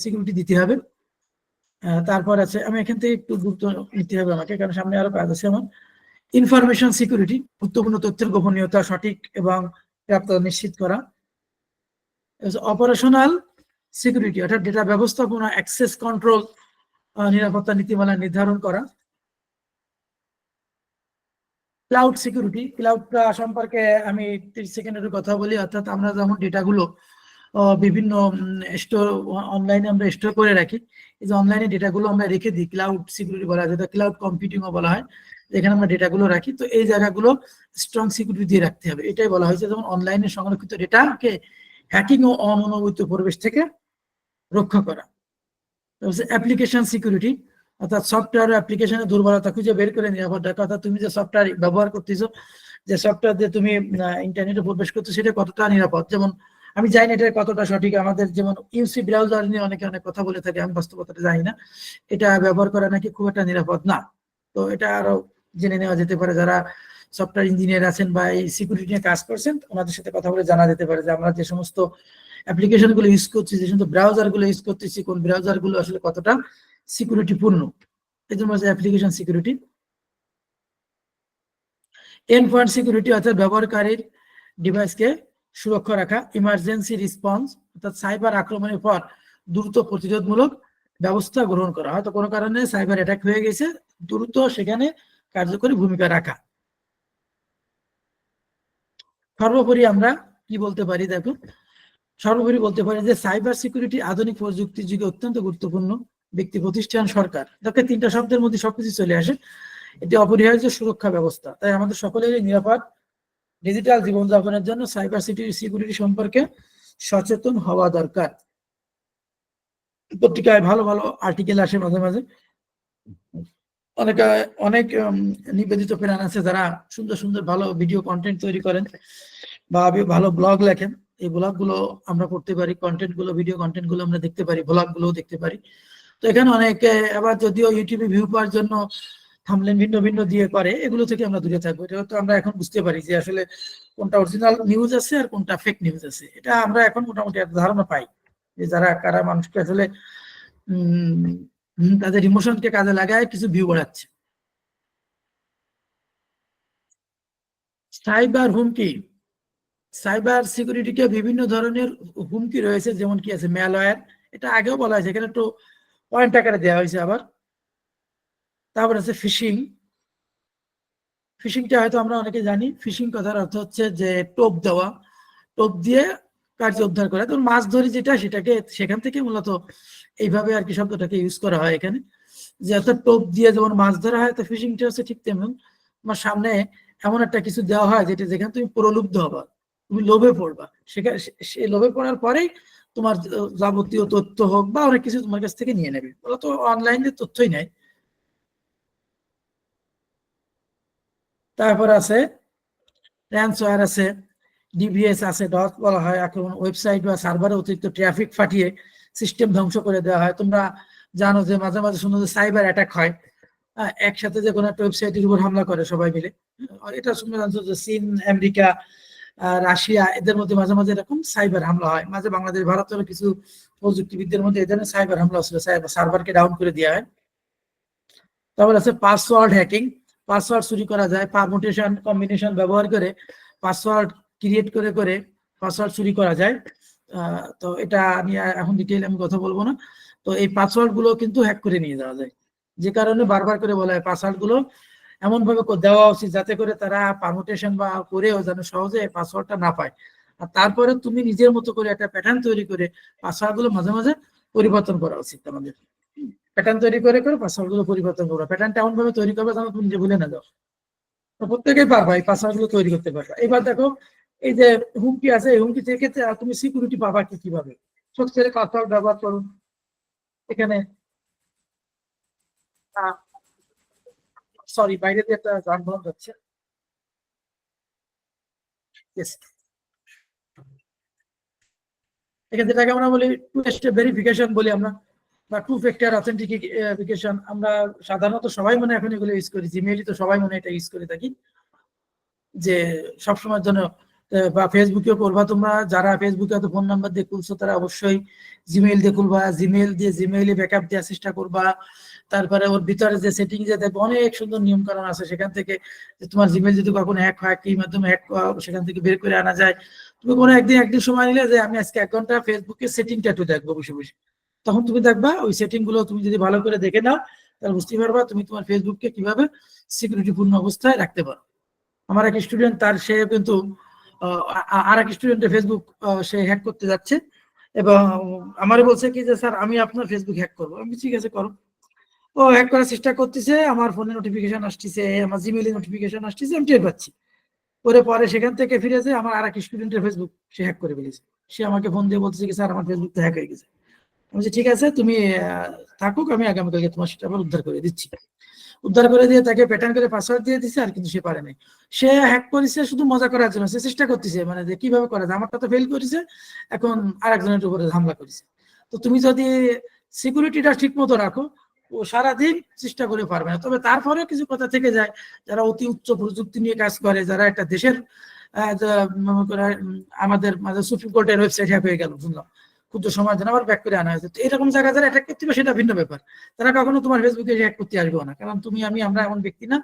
সিকিউরিটি দিতে হবে। তারপর আছে, আমি এখান থেকে একটু গুরুত্ব নিতে হবে আমাকে, কারণ সামনে আরো কাজ আছে আমার। ইনফরমেশন সিকিউরিটি, গুরুত্বপূর্ণ তথ্যের গোপনীয়তা সঠিক এবং প্রাপ্ত নিশ্চিত করা। অপারেশনাল সিকিউরিটি, অর্থাৎ ডেটা ব্যবস্থাপনা, অ্যাক্সেস কন্ট্রোল, নিরাপত্তা নীতিমালা নির্ধারণ করা। ক্লাউড সিকিউরিটি, ক্লাউডটা সম্পর্কে আমি 30 সেকেন্ডের কথা বলি। অর্থাৎ আমরা যেমন ডেটাগুলো বিভিন্ন স্টোর, অনলাইনে আমরা স্টোর করে রাখি, এই যে অনলাইনে ডেটাগুলো আমরা রেখে দিই, ক্লাউড সিকিউরিটি বলা হয়, যেটা ক্লাউড কম্পিউটিংও বলা হয়, যেখানে আমরা ডেটাগুলো রাখি। তো এই জায়গাগুলো স্ট্রং সিকিউরিটি দিয়ে রাখতে হবে। এটাই বলা হয়েছে যেমন অনলাইনে সংরক্ষিত ডেটাকে হ্যাকিং ও অননুমোদিত পরিবেশ থেকে রক্ষা করা। অ্যাপ্লিকেশন সিকিউরিটি, অর্থাৎ সফটওয়্যার অ্যাপ্লিকেশনের দুর্বলতা খুঁজে বের করে নিরাপদ রাখা। অর্থাৎ তুমি যে সফটওয়্যার ব্যবহার করতেছো, যে সফটওয়্যার দিয়ে তুমি ইন্টারনেটে প্রবেশ করছো, সেটা কতটা নিরাপদ। যেমন আমি জানি না এটা কতটা সঠিক, আমাদের যেমন ইউসি ব্রাউজার নিয়ে অনেকে অনেক কথা বলে থাকে, আমি বাস্তবতাটা জানি না, এটা ব্যবহার করা নাকি খুব একটা নিরাপদ না। তো এটা আরো জেনে নেওয়া যেতে পারে, যারা সফটওয়্যার ইঞ্জিনিয়ার আছেন বা এই সিকিউরিটি নিয়ে কাজ করছেন, ওনাদের সাথে কথা বলে জানা যেতে পারে যে আমরা যে সমস্ত অ্যাপ্লিকেশন গুলো ইউজ করছি, যে সমস্ত ব্রাউজার গুলো ইউজ করতেছি, কোন ব্রাউজার গুলো আসলে কতটা সিকিউরিটি পূর্ণ। এই জন্য application security. End point security, অর্থাৎ ব্যবহারকারীর ডিভাইসকে সুরক্ষা রাখা। ইমার্জেন্সি রেসপন্স, অর্থাৎ সাইবার আক্রমণের পর দ্রুত প্রতিরোধমূলক ব্যবস্থা গ্রহণ করা। হয়তো কোনো কারণে সাইবার অ্যাটাক হয়ে গেছে, দ্রুত সেখানে কার্যকরী ভূমিকা রাখা। সর্বোপরি আমরা কি বলতে পারি দেখো, সর্বোপরি বলতে পারি যে সাইবার সিকিউরিটি আধুনিক প্রযুক্তির যুগে অত্যন্ত গুরুত্বপূর্ণ। ব্যক্তি, প্রতিষ্ঠান, সরকার, দেখে তিনটা শব্দের মধ্যে সবকিছু চলে আসে। এটি অপরিহার্য সুরক্ষা ব্যবস্থা। তাই আমাদের সকলেরই নিরাপদ ডিজিটাল জীবনযাপনের জন্য সাইবার সিকিউরিটি সম্পর্কে সচেতন হওয়া দরকার। পত্রিকায় ভালো ভালো আর্টিকেল আসে মাঝে মাঝে, অনেক নিবেদিত প্রাণ আছে যারা সুন্দর সুন্দর ভালো ভিডিও কন্টেন্ট তৈরি করেন বা ভালো ব্লগ লেখেন। এই ব্লগ গুলো আমরা পড়তে পারি, কন্টেন্ট গুলো, ভিডিও কন্টেন্ট গুলো আমরা দেখতে পারি, ব্লগ গুলো দেখতে পারি। তো এখানে অনেকে আবার যদিও ইউটিউবে ভিউ পাওয়ার জন্য থাম্বনেল ভিন্ন ভিন্ন দিয়ে করে, এগুলো থেকে আমরা দূরে থাকবো। এটা তো আমরা এখন বুঝতে পারি যে আসলে কোনটা অরিজিনাল নিউজ আছে আর কোনটা ফেক নিউজ আছে, এটা আমরা এখন মোটামুটি একটা ধারণা পাই যে কারা মানুষকে আসলে তাদের ইমোশনকে কাজে লাগায় কিছু ভিউ বাড়াচ্ছে। সাইবার হুমকি, সাইবার সিকিউরিটিকে বিভিন্ন ধরনের হুমকি রয়েছে, যেমন কি আছে ম্যালওয়্যার, এটা আগেও বলা হয়েছে, এখানে একটু পয়েন্ট আকারে দেওয়া হয়েছে আবার। তারপর আছে ফিশিং, ফিশিংটা হয়তো আমরা অনেকে জানি। ফিশিং কথার অর্থ হচ্ছে যে টোপ দেওয়া, টোপ দিয়ে কার্য উদ্ধার করা। তো মাছ ধরি যেটা, সেটাকে সেখান থেকে মূলত এইভাবে আর কি শব্দটাকে ইউজ করা হয় এখানে, যে অর্থাৎ টোপ দিয়ে যেমন মাছ ধরা হয়, তো ফিশিংটা হচ্ছে ঠিক তেমন তোমার সামনে এমন একটা কিছু দেওয়া হয় যেটা যেখানে তুমি প্রলুব্ধ হবা, তুমি লোভে পড়বা, সেখানে সেই লোভে পড়ার পরেই তোমার যাবতীয় তথ্য হোক বা অনেক কিছু তোমার কাছ থেকে নিয়ে নেবে। ওরা তো অনলাইনে তথ্যই নেয়। তারপর আছে র্যানসওয়্যার আছে, ডিভিএস আছে, ডস বলা হয় আক্রমণ, ওয়েবসাইট বা সার্ভারে অতিরিক্ত ট্রাফিক ফাটিয়ে সিস্টেম ধ্বংস করে দেওয়া হয়। তোমরা জানো যে মাঝে মাঝে শুনো যে সাইবার অ্যাটাক হয়, একসাথে যে কোনো একটা ওয়েবসাইটের উপর হামলা করে সবাই মিলে। এটা শুনে জানছো যে চীন, আমেরিকা, রাশিয়া, এদের মধ্যে মাঝে মাঝে এরকম সাইবার হামলা হয়। মাঝে বাংলাদেশ, ভারতের কিছু প্রযুক্তিবিদদের মধ্যে এদের সাইবার হামলা হচ্ছিল, সার্ভারকে ডাউন করে দেওয়া হয়। তারপর আছে পাসওয়ার্ড হ্যাকিং, পাসওয়ার্ড চুরি করা যায়, পারমুটেশন কম্বিনেশন ব্যবহার করে পাসওয়ার্ড ক্রিয়েট করে করে পাসওয়ার্ড চুরি করা যায়। তো এটা নিয়ে এখন ডিটেইল আমি কথা বলবো না। তো এই পাসওয়ার্ড গুলো কিন্তু হ্যাক করে নিয়ে যাওয়া যায়, যে কারণে বারবার করে বলা হয় পাসওয়ার্ড গুলো এমন ভাবে দেওয়া উচিত যাতে করে তারা পারমুটেশন বা করেও যেন সহজে পাসওয়ার্ডটা না পায়। আর তারপরে তুমি নিজের মতো করে একটা প্যাটার্ন তৈরি করে পাসওয়ার্ড গুলো মাঝে মাঝে পরিবর্তন করা উচিত। আমাদের প্যাটার্ন তৈরি করে করে পাসওয়ার্ড গুলো পরিবর্তন করো, প্যাটার্নটা এমন ভাবে তৈরি করবে যেন তুমি নিজে ভুলে না যাও। তো প্রত্যেকেই পারবা এই পাসওয়ার্ড গুলো তৈরি করতে পারবা। এবার দেখো এই যে হুমকি আছে, এই হুমকি থেকে তুমি সিকিউরিটি পাবা কিভাবে। সবচেয়ে পাসওয়ার্ড ব্যবহার করুন। এখানে সরি, বাইরে দিয়ে একটা যানবাহন যাচ্ছে। এখানে যেটাকে আমরা বলি টু স্টেপ ভেরিফিকেশন বলি আমরা, বা টু ফ্যাক্টর অথেন্টিফিকেশন। আমরা সাধারণত সবাই মনে এখন এগুলো ইউজ করি, জিমেইলই তো সবাই মনে এটা ইউজ করে থাকি, যে সবসময়ের জন্য। বা ফেসবুকেও করবা তোমরা, যারা ফেসবুকে হয়তো ফোন নাম্বার দিয়ে খুলছো তারা অবশ্যই জিমেইল দিয়ে খুলবা, জিমেইল দিয়ে জিমেইলে ব্যাকআপ দেওয়ার চেষ্টা করবা। তারপরে ওর ভিতরে যে সেটিং যে দেখবো অনেক সুন্দর নিয়ম কানুন আছে, সেখান থেকে যে তোমার জিমেইল যদি কখনো হ্যাক হয়, কি মাধ্যমে হ্যাক সেখান থেকে বের করে আনা যায়। তুমি কোনো একদিন সময় নিলে যে আমি আজকে 1 ঘন্টা ফেসবুকের সেটিংটা একটু দেখবো বসে বসে, তখন তুমি দেখবা ওই সেটিং গুলো তুমি যদি ভালো করে দেখে নাও, তাহলে বুঝতে পারবা তুমি তোমার ফেসবুককে কিভাবে সিকিউরিটি পূর্ণ অবস্থায় রাখতে পারো। আমার এক স্টুডেন্ট, তার সে কিন্তু আর এক স্টুডেন্টের ফেসবুক সে হ্যাক করতে যাচ্ছে, এবং আমারে বলছে কি যে স্যার আমি আপনার ফেসবুক হ্যাক করবো। আমি ঠিক আছে করো। ও হ্যাক করার চেষ্টা করতেছে, আমার ফোনে নোটিফিকেশন আসতেছে, আমার জিমেইলে নোটিফিকেশন আসতেছে, আমি টের পাচ্ছি। পরে সেখান থেকে ফিরে যায় আমার আর এক স্টুডেন্টের ফেসবুক সে হ্যাক করে ফেলেছে। সে আমাকে ফোন দিয়ে বলতেছে কি স্যার আমার ফেসবুক তো হ্যাক হয়ে গেছে। আমি বলছি ঠিক আছে তুমি থাকুক, আমি আগামীকালকে তোমার সেটা আবার উদ্ধার করে দিচ্ছি। উদ্ধার করে দিয়ে তাকে প্যাটার্ন করে পাসওয়ার্ড দিয়ে দিচ্ছে, আর কিন্তু সে পারে নাই। সে হ্যাক করেছে শুধু মজা করার জন্য, সে চেষ্টা করতেছে মানে যে কিভাবে করা যায়, আমারটা তো ফেল করেছে, এখন আর একজনের উপরে হামলা করেছে। তো তুমি যদি সিকিউরিটিটা ঠিক মতো রাখো, ও সারাদিন চেষ্টা করে পারবে না। তবে তারপরে কিছু কথা থেকে যায়, যারা অতি উচ্চ প্রযুক্তি নিয়ে কাজ করে, যারা একটা দেশের আমাদের সুপ্রিম কোর্টের ওয়েবসাইট হ্যাক হয়ে গেল শুনলাম, ক্ষুদ্র সময়ের জন্য আবার ব্যাক করে আনা হয়েছে। তো এরকম জায়গা যারা অ্যাটাক করতে সেটা ভিন্ন ব্যাপার। তারা কখনো তোমার ফেসবুকে হ্যাক করতে আসবেও না, কারণ তুমি আমরা এমন ব্যক্তি না।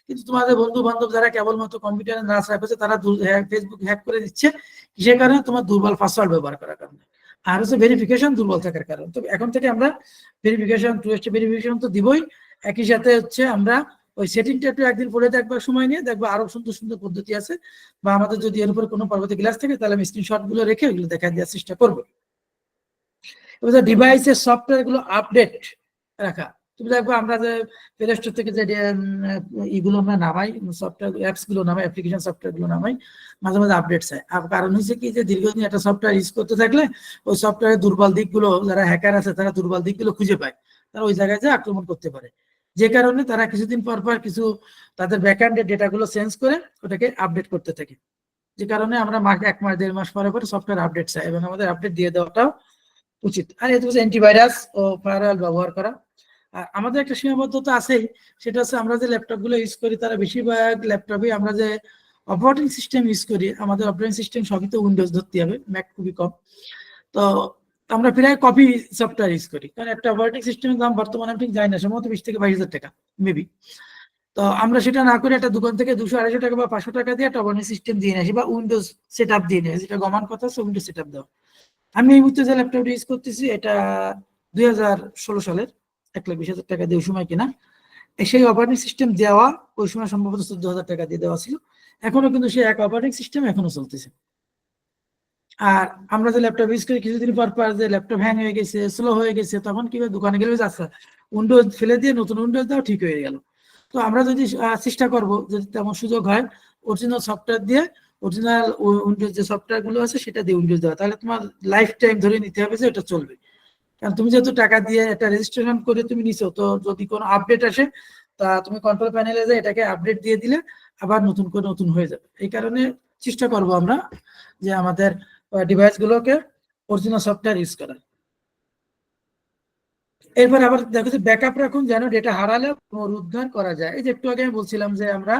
কিন্তু তোমাদের বন্ধু বান্ধব যারা কেবলমাত্র কম্পিউটারে নাচ রাখছে, তারা ফেসবুক হ্যাক করে দিচ্ছে, সে কারণে তোমার দুর্বল পাসওয়ার্ড ব্যবহার করার কারণে, আর হচ্ছে ভেরিফিকেশন দুর্বল থাকার কারণে। তো এখন থেকে আমরা ভেরিফিকেশন, টু স্টেপ ভেরিফিকেশন তো দিবই, একই সাথে হচ্ছে আমরা ওই সেটিংটা একটু একদিন পরে দেখবার সময় নিয়ে দেখবো আরো সুন্দর সুন্দর পদ্ধতি আছে, বা আমাদের যদি এর উপরে কোনো পরবর্তী ক্লাস থাকে তাহলে আমি স্ক্রিনশট গুলো রেখে ওইগুলো দেখা দেওয়ার চেষ্টা করবো। এবার ডিভাইসের সফটওয়্যার গুলো আপডেট রাখা। তুমি দেখবো আমরা যে প্লে স্টোর থেকে যে ইগুলো আমরা নামাই, সফটওয়্যার অ্যাপস গুলো নামাই, অ্যাপ্লিকেশন সফটওয়্যার গুলো নামাই, মাঝে মাঝে আপডেট চাই। কারণ হচ্ছে কি যে দীর্ঘদিন একটা সফটওয়্যার ইউজ করতে থাকলে ওই সফটওয়্যারের দুর্বল দিকগুলো, যারা হ্যাকার আছে তারা দুর্বল দিকগুলো খুঁজে পায়, তারা ওই জায়গায় যে আক্রমণ করতে পারে। যে কারণে তারা কিছুদিন পর পর কিছু তাদের ব্যাকএন্ডের ডেটাগুলো চেঞ্জ করে ওটাকে আপডেট করতে থাকে। যে কারণে আমরা 1 মাস 1.5 মাস পরে পরে সফটওয়্যার আপডেট চাই, এবং আমাদের আপডেট দিয়ে দেওয়াটাও উচিত। আর এটা হচ্ছে অ্যান্টিভাইরাস ও ফায়ারওয়াল ব্যবহার করা। আর আমাদের একটা সীমাবদ্ধতা আছেই, সেটা হচ্ছে আমরা যে ল্যাপটপ গুলো ইউজ করি, তারা বেশিরভাগ ল্যাপটপে আমরা যে অপারেটিং সিস্টেম ইউজ করি, আমাদের অপারেটিং সিস্টেম সবই তো উইন্ডোজ ধরতে হবে, ম্যাক খুবই কম। তো আমরা প্রায় কপি সফটওয়্যার ইউজ করি, কারণ একটা অপারেটিং সিস্টেমের দাম বর্তমানে আমি ঠিক জানি না, সম্ভবত 20 থেকে 22 হাজার টাকা মেবি। তো আমরা সেটা না করে একটা দোকান থেকে 200-250 টাকা বা 500 টাকা দিয়ে একটা অপারেটিং সিস্টেম দিয়ে নিয়ে আসি, বা উইন্ডোজ সেট আপ দিয়ে নিয়ে আসি। যেটা গমান কথা হচ্ছে উইন্ডোজ সেট আপ দেওয়া। আমি এই মুহূর্তে যে ল্যাপটপটা ইউজ করতেছি এটা 2016 সালের 1,20,000 টাকা দিয়ে সময় কিনা। সেই অপারেটিং সিস্টেম দেওয়া ওই সময় সম্ভবত 14,000 টাকা দিয়ে দেওয়া ছিল, এখনো কিন্তু সেই এক অপারেটিং সিস্টেম এখনো চলতেছে। আর আমরা যে ল্যাপটপ ইউজ করি কিছুদিন পর পর যে ল্যাপটপ হ্যাং হয়ে গেছে, স্লো হয়ে গেছে, তখন কি দোকানে গেলে আচ্ছা উইন্ডোজ ফেলে দিয়ে নতুন উইন্ডোজ দাও, ঠিক হয়ে গেল। তো আমরা যদি চেষ্টা করব যদি তেমন সুযোগ হয় অরিজিনাল সফটওয়্যার দিয়ে, অরিজিনাল উইন্ডোজ যে সফটওয়্যার গুলো আছে সেটা দিয়ে উইন্ডোজ দেওয়া, তাহলে তোমার লাইফ টাইম ধরে নিতে হবে যে এটা চলবে। কারণ তুমি যেহেতু টাকা দিয়ে এটা রেজিস্ট্রেশন করে তুমি নিছো, তো যদি কোনো আপডেট আসে তা তুমি কন্ট্রোল প্যানেলে যে এটাকে আপডেট দিয়ে দিলে আবার নতুন করে নতুন হয়ে যাবে। এই কারণে চেষ্টা করব আমরা যে আমাদের ডিভাইস গুলোকে অরিজিনাল সফটওয়্যার ইউজ করার। এরপর আবার দেখো যে ব্যাকআপ রাখুন যেন ডেটা হারালে পুনরুদ্ধার করা যায়। এই যে একটু আগে আমি বলছিলাম যে আমরা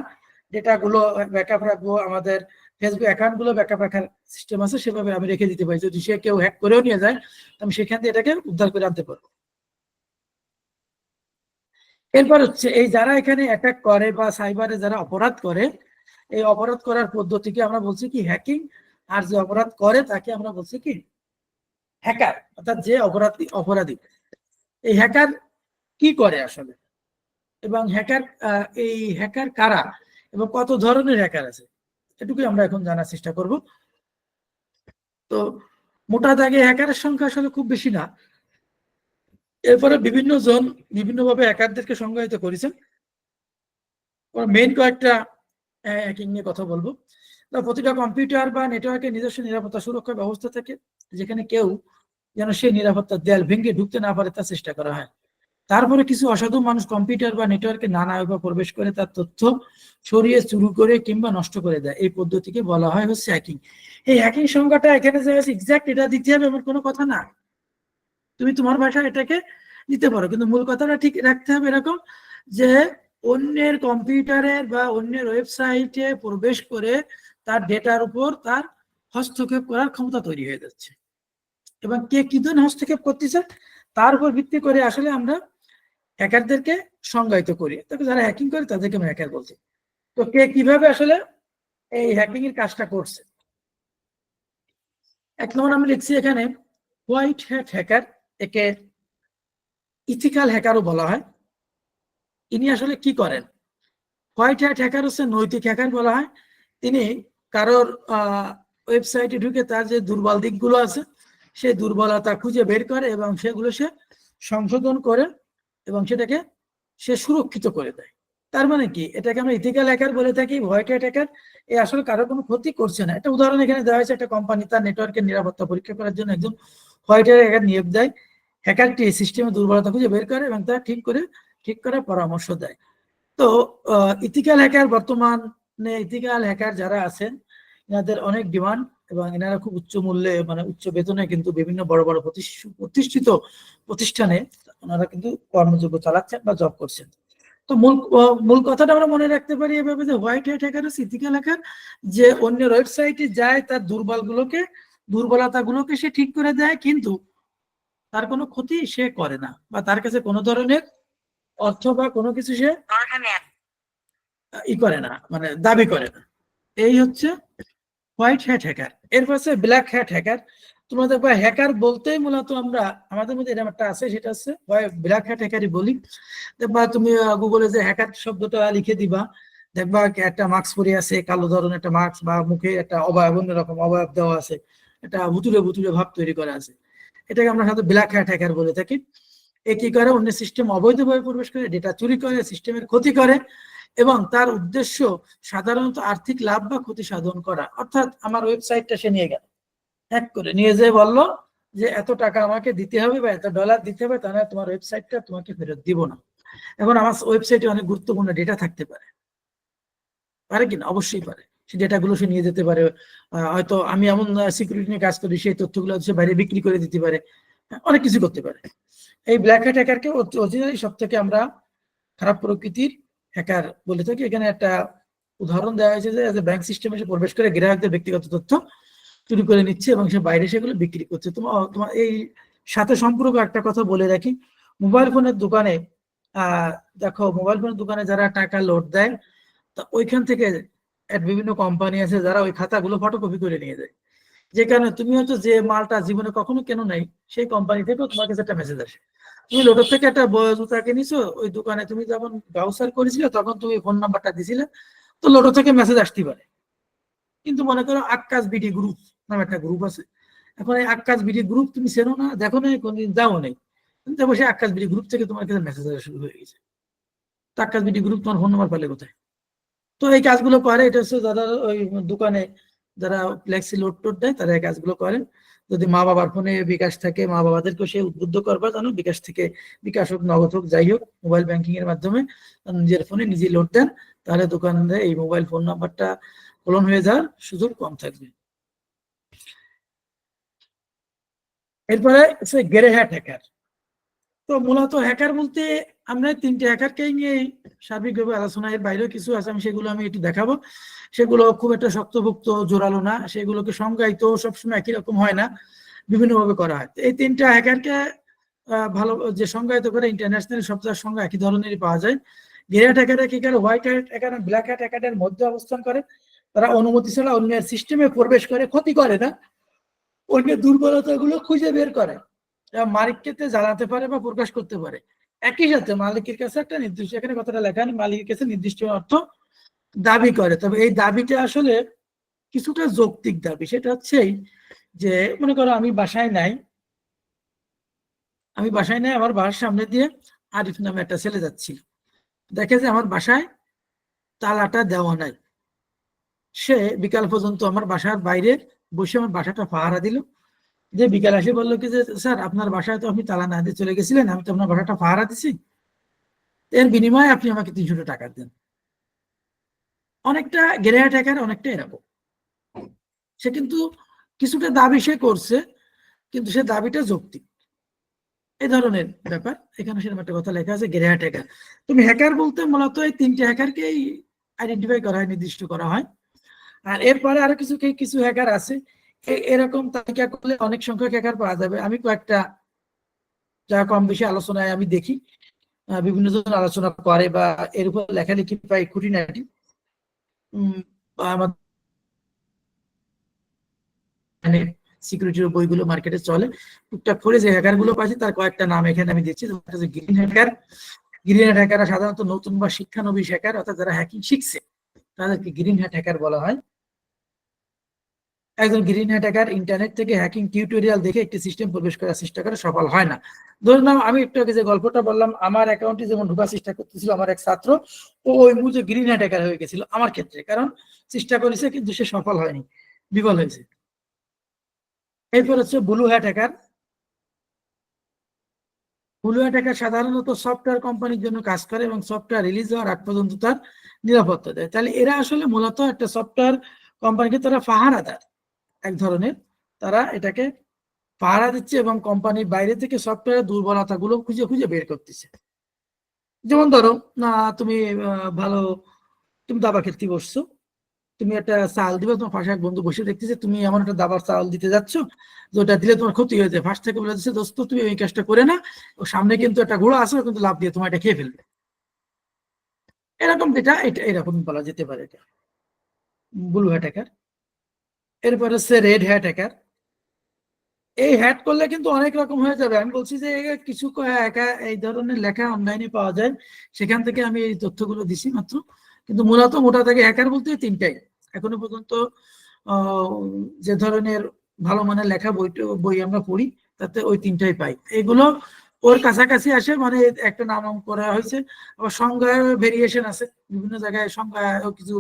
ডেটা গুলো ব্যাকআপ রাখবো, আমাদের ফেসবুক অ্যাকাউন্ট গুলো ব্যাকআপ রাখার সিস্টেম আছে, সেভাবে আমি রেখে দিতে পারি। যদি সে কেউ হ্যাক করেও নিয়ে যায় আমি সেখান থেকে এটাকে উদ্ধার করে আনতে পারবো। এরপর হচ্ছে এই যারা এখানে অ্যাটাক করে বা সাইবারে যারা অপরাধ করে, এই অপরাধ করার পদ্ধতিকে আমরা বলছি কি হ্যাকিং, আর যে অপরাধ করে তাকে আমরা বলছি কি হ্যাকার, অর্থাৎ যে অপরাধী। এই হ্যাকার কি করে আসলে, এবং হ্যাকার এই হ্যাকার কারা এবং কত ধরনের হ্যাকার আছে, এটুকুই আমরা এখন জানার চেষ্টা করব। তো মোটা দাগে হ্যাকারের সংখ্যা আসলে খুব বেশি না। এরপরে বিভিন্ন জন বিভিন্নভাবে হ্যাকারদেরকে সংজ্ঞায়িত করেছেন। মেইন কয়েকটা হ্যাকিং নিয়ে কথা বলবো। প্রতিটা কম্পিউটার বা নেটওয়ার্কের নিজস্ব নিরাপত্তা সুরক্ষা ব্যবস্থা থাকে, যেখানে কেউ যেন সেই নিরাপত্তার দেয়াল ভেঙে ঢুকতে না পারে তার চেষ্টা করা হয়। তারপরে কিছু অসাধু মানুষ কম্পিউটার বা নেটওয়ার্কে নানাভাবে প্রবেশ করে তার তথ্য ছড়িয়ে চুরি করে কিংবা নষ্ট করে দেয়। এই পদ্ধতিকে বলা হয় হচ্ছে হ্যাকিং। এই হ্যাকিং সংখ্যাটা এখানে যে এক্সাক্ট এটা দিতে হবে এমন কোনো কথা না, তুমি তোমার ভাষায় এটাকে দিতে পারো, কিন্তু মূল কথাটা ঠিক রাখতে হবে এরকম যে অন্যের কম্পিউটারের বা অন্যের ওয়েবসাইটে প্রবেশ করে তার ডেটার উপর তার হস্তক্ষেপ করার ক্ষমতা তৈরি হয়ে যাচ্ছে, এবং কে কি ধরনের হস্তক্ষেপ করতেছে তার উপর ভিত্তি করে আসলে আমরা হ্যাকারদেরকে সংজ্ঞায়িত করি। তবে যারা হ্যাকিং করে তাদেরকে আমরা হ্যাকার বলছি। তো কে কিভাবে আসলে এই হ্যাকিং এর কাজটা করছে, এক নম্বর আমি লিখছি এখানে হোয়াইট হ্যাট হ্যাকার, একে ইথিক্যাল হ্যাকারও বলা হয়। ইনি আসলে কি করেন? হোয়াইট হ্যাট হ্যাকার হচ্ছে নৈতিক হ্যাকার বলা হয়। তিনি কারোর ওয়েবসাইটে ঢুকে তার যে দুর্বল দিকগুলো আছে সেই দুর্বলতা খুঁজে বের করে এবং সেগুলো সে সংশোধন করে এবং সেটাকে সে সুরক্ষিত করে দেয়। তার মানে কি, এটাকে আমরা ইথিক্যাল হ্যাকার বলে থাকি। হোয়াইট হ্যাট হ্যাকার এ আসলে কারোর কোনো ক্ষতি করছে না। একটা উদাহরণ এখানে দেওয়া হয়েছে, একটা কোম্পানি তার নেটওয়ার্কের নিরাপত্তা পরীক্ষা করার জন্য একজন হোয়াইট হ্যাট হ্যাকার নিয়োগ দেয়। হ্যাকারটি সিস্টেমে দুর্বলতা খুঁজে বের করে এবং তা ঠিক করার পরামর্শ দেয়। তো ইথিক্যাল হ্যাকার, বর্তমানে ইথিক্যাল হ্যাকার যারা আছেন এনাদের অনেক ডিমান্ড, এবং এনারা খুব উচ্চ মূল্যে মানে উচ্চ বেতনে কিন্তু বিভিন্ন বড় বড় প্রতিষ্ঠিত প্রতিষ্ঠানে ওনারা কিন্তু কর্মযোগ্য চালাচ্ছেন বা জব করছেন। তো মূল কথাটা আমরা মনে রাখতে পারি এভাবে যে হোয়াইট হ্যাট হ্যাকার হচ্ছে ইথিক্যাল হ্যাকার, যে অন্যের ওয়েবসাইটে যায় তার দুর্বলতাগুলোকে সে ঠিক করে দেয়, কিন্তু তার কোনো ক্ষতি সে করে না, বা তার কাছে কোনো ধরনের অর্থ বা কোনো কিছু সে করে না, মানে দাবি করে না। এই হচ্ছে হোয়াইট হ্যাট হ্যাকার। এরপর হচ্ছে ব্ল্যাক হ্যাট হ্যাকার। তোমরা দেখবা হ্যাকার বলতেই মূলত আমরা আমাদের মধ্যে এরকম একটা আছে, সেটা হচ্ছে ব্ল্যাক হ্যাট হ্যাকারই বলি। দেখবা তুমি গুগলে যে হ্যাকার শব্দটা লিখে দিবা, দেখবা একটা মাস্ক পরে আছে, কালো ধরনের একটা মাস্ক, বা মুখে একটা অন্যরকম অবয়ব দেওয়া আছে, একটা ভুতুরে ভুতুরে ভাব তৈরি করা আছে। এটাকে আমরা সাধারণত ব্ল্যাক হ্যাট হ্যাকার বলে থাকি। এ কি করে, অন্য সিস্টেম অবৈধভাবে প্রবেশ করে ডেটা চুরি করে, সিস্টেমের ক্ষতি করে, এবং তার উদ্দেশ্য সাধারণত আর্থিক লাভ বা ক্ষতি সাধন করা। অর্থাৎ আমার ওয়েবসাইটটা সে নিয়ে গেল, হ্যাক করে নিয়ে যেয়ে বললো যে এত টাকা আমাকে দিতে হবে বা এত ডলার দিতে হবে, তাহলে তোমার ওয়েবসাইটটা তোমাকে ফেরত দিব না। এখন আমার ওয়েবসাইটে অনেক গুরুত্বপূর্ণ ডেটা থাকতে পারে, পারে কিনা? অবশ্যই পারে। সেই ডেটাগুলো সে নিয়ে যেতে পারে। হয়তো আমি এমন সিকিউরিটি নিয়ে কাজ করি, সেই তথ্যগুলো সে বাইরে বিক্রি করে দিতে পারে, অনেক কিছু করতে পারে। এই ব্ল্যাক হ্যাট হ্যাকারকে অরিজিনালি সব থেকে আমরা খারাপ প্রকৃতির হ্যাকার বলে থাকি। এখানে একটা উদাহরণ দেওয়া হয়েছে যে ব্যাংক সিস্টেমে সে প্রবেশ করে গ্রাহকদের ব্যক্তিগত তথ্য চুরি করে নিচ্ছে এবং সে বাইরে সেগুলো বিক্রি করছে। তোমার এই সাথে সম্পর্ক একটা কথা বলে রাখি, মোবাইল ফোনের দোকানে দেখো, মোবাইল ফোনের দোকানে যারা টাকা লোড দেয়, তা ওইখান থেকে বিভিন্ন কোম্পানি আছে যারা ওই খাতাগুলো ফটোকপি করে নিয়ে যায়। যে কারণে তুমি হয়তো যে মালটা জীবনে কখনো কেন নাই সেই কোম্পানি থেকেও তোমার কাছে একটা মেসেজ আসে। তুমি লোটোর থেকে একটা জুতা কিনেছো, ওই দোকানে তুমি যখন ব্রাউজার করেছিলে তখন তুমি ফোন নাম্বারটা দিছিলে, তো লোটো থেকে মেসেজ আসতে পারে। কিন্তু মনে করো আক্কাস বিডি গ্রুপ নামে একটা গ্রুপ আছে, এখন এই আক্কাস বিডি গ্রুপ তুমি চেনো না, দেখো নাই, কোনদিন যাও নেই, কিন্তু বসে আক্কাস বিডি গ্রুপ থেকে তোমার কাছে মেসেজ আসা শুরু হয়ে গেছে। তো আক্কাস বিডি গ্রুপ তোমার ফোন নাম্বার পেলে কোথায়? তো এই কাজগুলো করে, এটা হচ্ছে যারা ওই দোকানে যারা ফ্লেক্সি লোড টোড দেয় তারা এই কাজগুলো করেন। যদি মা বাবার ফোনে বিকাশ থাকে, মা বাবাদেরকেও সে উদ্বুদ্ধ করবা জানো, বিকাশ থেকে, বিকাশ হোক নগদ হোক যাই হোক, মোবাইল ব্যাংকিং এর মাধ্যমে নিজের ফোনে নিজে লোড দেন, তাহলে দোকানদার এই মোবাইল ফোন নাম্বারটা ক্লোন হয়ে যাওয়ার সুযোগ কম থাকবে। এরপরে গ্রে হ্যাট হ্যাকার। তো মূলত হ্যাকার বলতে আমরা তিনটে হ্যাকারকেই নিয়ে সার্বিকভাবে আলোচনা, এর বাইরেও কিছু আছে, আমি সেগুলো আমি একটু দেখাবো। সেগুলো খুব একটা শক্তভুক্ত জোরালো না, সেগুলোকে সংজ্ঞায়িত সবসময় একই রকম হয় না, বিভিন্নভাবে করা হয়। এই তিনটা হ্যাকারকে ভালো যে সংজ্ঞায়িত করে ইন্টারন্যাশনাল সফটওয়্যার সংজ্ঞা একই ধরনেরই পাওয়া যায়। গ্রে হ্যাট হ্যাকার কি করে, white hat hacker, black hat হ্যাকারের মধ্যে অবস্থান করে। তারা অনুমতি ছাড়া অন্যের সিস্টেমে প্রবেশ করে, ক্ষতি করে না, অন্যের দুর্বলতাগুলো খুঁজে বের করে মালিককে জানাতে পারে বা প্রকাশ করতে পারে। একই সাথে মালিকের কাছে একটা নির্দিষ্ট, এখানে কথাটা লেখা নেই, মালিকের কাছে নির্দিষ্ট অর্থ দাবি করে। তবে এই দাবিটা আসলে কিছুটা যৌক্তিক দাবি। সেটা হচ্ছে যে মনে করো আমি বাসায় নাই, আমার বাসার সামনে দিয়ে আরিফ নামে একটা ছেলে যাচ্ছিল, দেখে যে আমার বাসায় তালাটা দেওয়া নাই। সে বিকাল পর্যন্ত আমার বাসার বাইরে বসে আমার বাসাটা পাহারা দিল। যে বিকাল এসে বললো কি যে স্যার আপনার বাসায় তো আপনি তালা না দিয়ে চলে গেছিলেন, আমি তো আপনার বাসাটা পাহারা দিছি, এর বিনিময়ে আপনি আমাকে 300 টাকা দেন। অনেকটা গ্রে হ্যাট হ্যাকার, অনেকটা এরকম। সে কিন্তু কিছুটা দাবি সে করছে, কিন্তু সে দাবিটা যৌক্তিক, এই ধরনের ব্যাপার। এখানে সেরকম একটা কথা লেখা আছে গ্রে হ্যাট হ্যাকার। তুমি হ্যাকার বলতে মূলত এই তিনটে হ্যাকারকেই আইডেন্টিফাই করা হয়, নির্দিষ্ট করা হয়। আর এরপরে আরো কিছু হ্যাকার আছে, এরকম তালিকা করলে অনেক সংখ্যক হ্যাকার পাওয়া যাবে। আমি কয়েকটা যা কম বেশি আলোচনায় আমি দেখি, বিভিন্ন জন আলোচনা করে বা এর উপর লেখালেখি পাই খুঁটিনাটি। সিকিউরিটির বইগুলো মার্কেটে চলে, টুকটাক করে যে হ্যাকার গুলো পাচ্ছি তার কয়েকটা নাম এখানে আমি দিচ্ছি। গ্রিন হ্যাকার, গ্রিন হ্যাট হ্যাকাররা সাধারণত নতুন বা শিক্ষানবিশ হ্যাকার, অর্থাৎ যারা হ্যাকিং শিখছে তাদেরকে গ্রিন হ্যাট হ্যাকার বলা হয়। একজন গ্রিন হ্যাট হ্যাকার ইন্টারনেট থেকে হ্যাকিং টিউটোরিয়াল দেখে একটি সিস্টেম প্রবেশ করার চেষ্টা করে, সফল হয় না। ধরে নাও আমি একটু আগে যে গল্পটা বললাম, আমার অ্যাকাউন্টে যেমন ঢোকার চেষ্টা করতেছিল আমার এক ছাত্র, ও ওই মুহূর্তে গ্রিন হ্যাট হ্যাকার হয়ে গেছিল আমার ক্ষেত্রে, কারণ চেষ্টা করেছে কিন্তু সে সফল হয়নি, বিফল হয়েছে। এরপর হচ্ছে blue hat hacker. Blue hat hacker সাধারণত সফটওয়্যার কোম্পানির জন্য কাজ করে এবং সফটওয়্যার রিলিজ হওয়ার আগ পর্যন্ত তার নিরাপত্তা দেয়। তাহলে এরা আসলে মূলত একটা সফটওয়্যার কোম্পানিকে তারা পাহারাদার এক ধরনের, তারা এটাকে পাহারা দিচ্ছে এবং কোম্পানির বাইরে থেকে সফটওয়্যারের দুর্বলতাগুলো খুঁজে খুঁজে বের করতেছে। যেমন ধরো না তুমি ভালো, তুমি দাবা খেলতে বসছো, তুমি একটা চাল দিবে, তোমার পাশে এক বন্ধু বসে দেখতেছে তুমি এমন একটা দাবার চাল দিতে যাচ্ছ যে ওটা দিলে তোমার ক্ষতি হয়ে যায়, ফার্স্ট থেকে বলে দিচ্ছে দোস্ত তুমি এই কাজটা করে না, ও সামনে কিন্তু একটা ঘোড়া আছে, কিন্তু লাভ দিয়ে তোমার এটা খেয়ে ফেলবে। এরকম যেটা এটা এরকম বলা যেতে পারে, এটা ব্লু হ্যাট হ্যাকার। এরপর হচ্ছে রেড হ্যাট হ্যাকার। এই হ্যাট করলে কিন্তু অনেক রকম হয়ে যাবে, আমি বলছি যে কিছু এই ধরনের লেখা অনলাইনে পাওয়া যায়, সেখান থেকে আমি এই তথ্যগুলো দিছি মাত্র। কিন্তু মূলত মোটা থেকে হ্যাকার বলতে তিনটাই এখনো পর্যন্ত যে ধরনের ভালো মানের লেখা বই আমরা পড়ি তাতে ওই তিনটাই পাই। এগুলো ওর কাছাকাছি আসে, মানে একটা নাম করা হয়েছে। আবার সংজ্ঞায় ভেরিয়েশন আছে, বিভিন্ন জায়গায় সংজ্ঞায় কিছু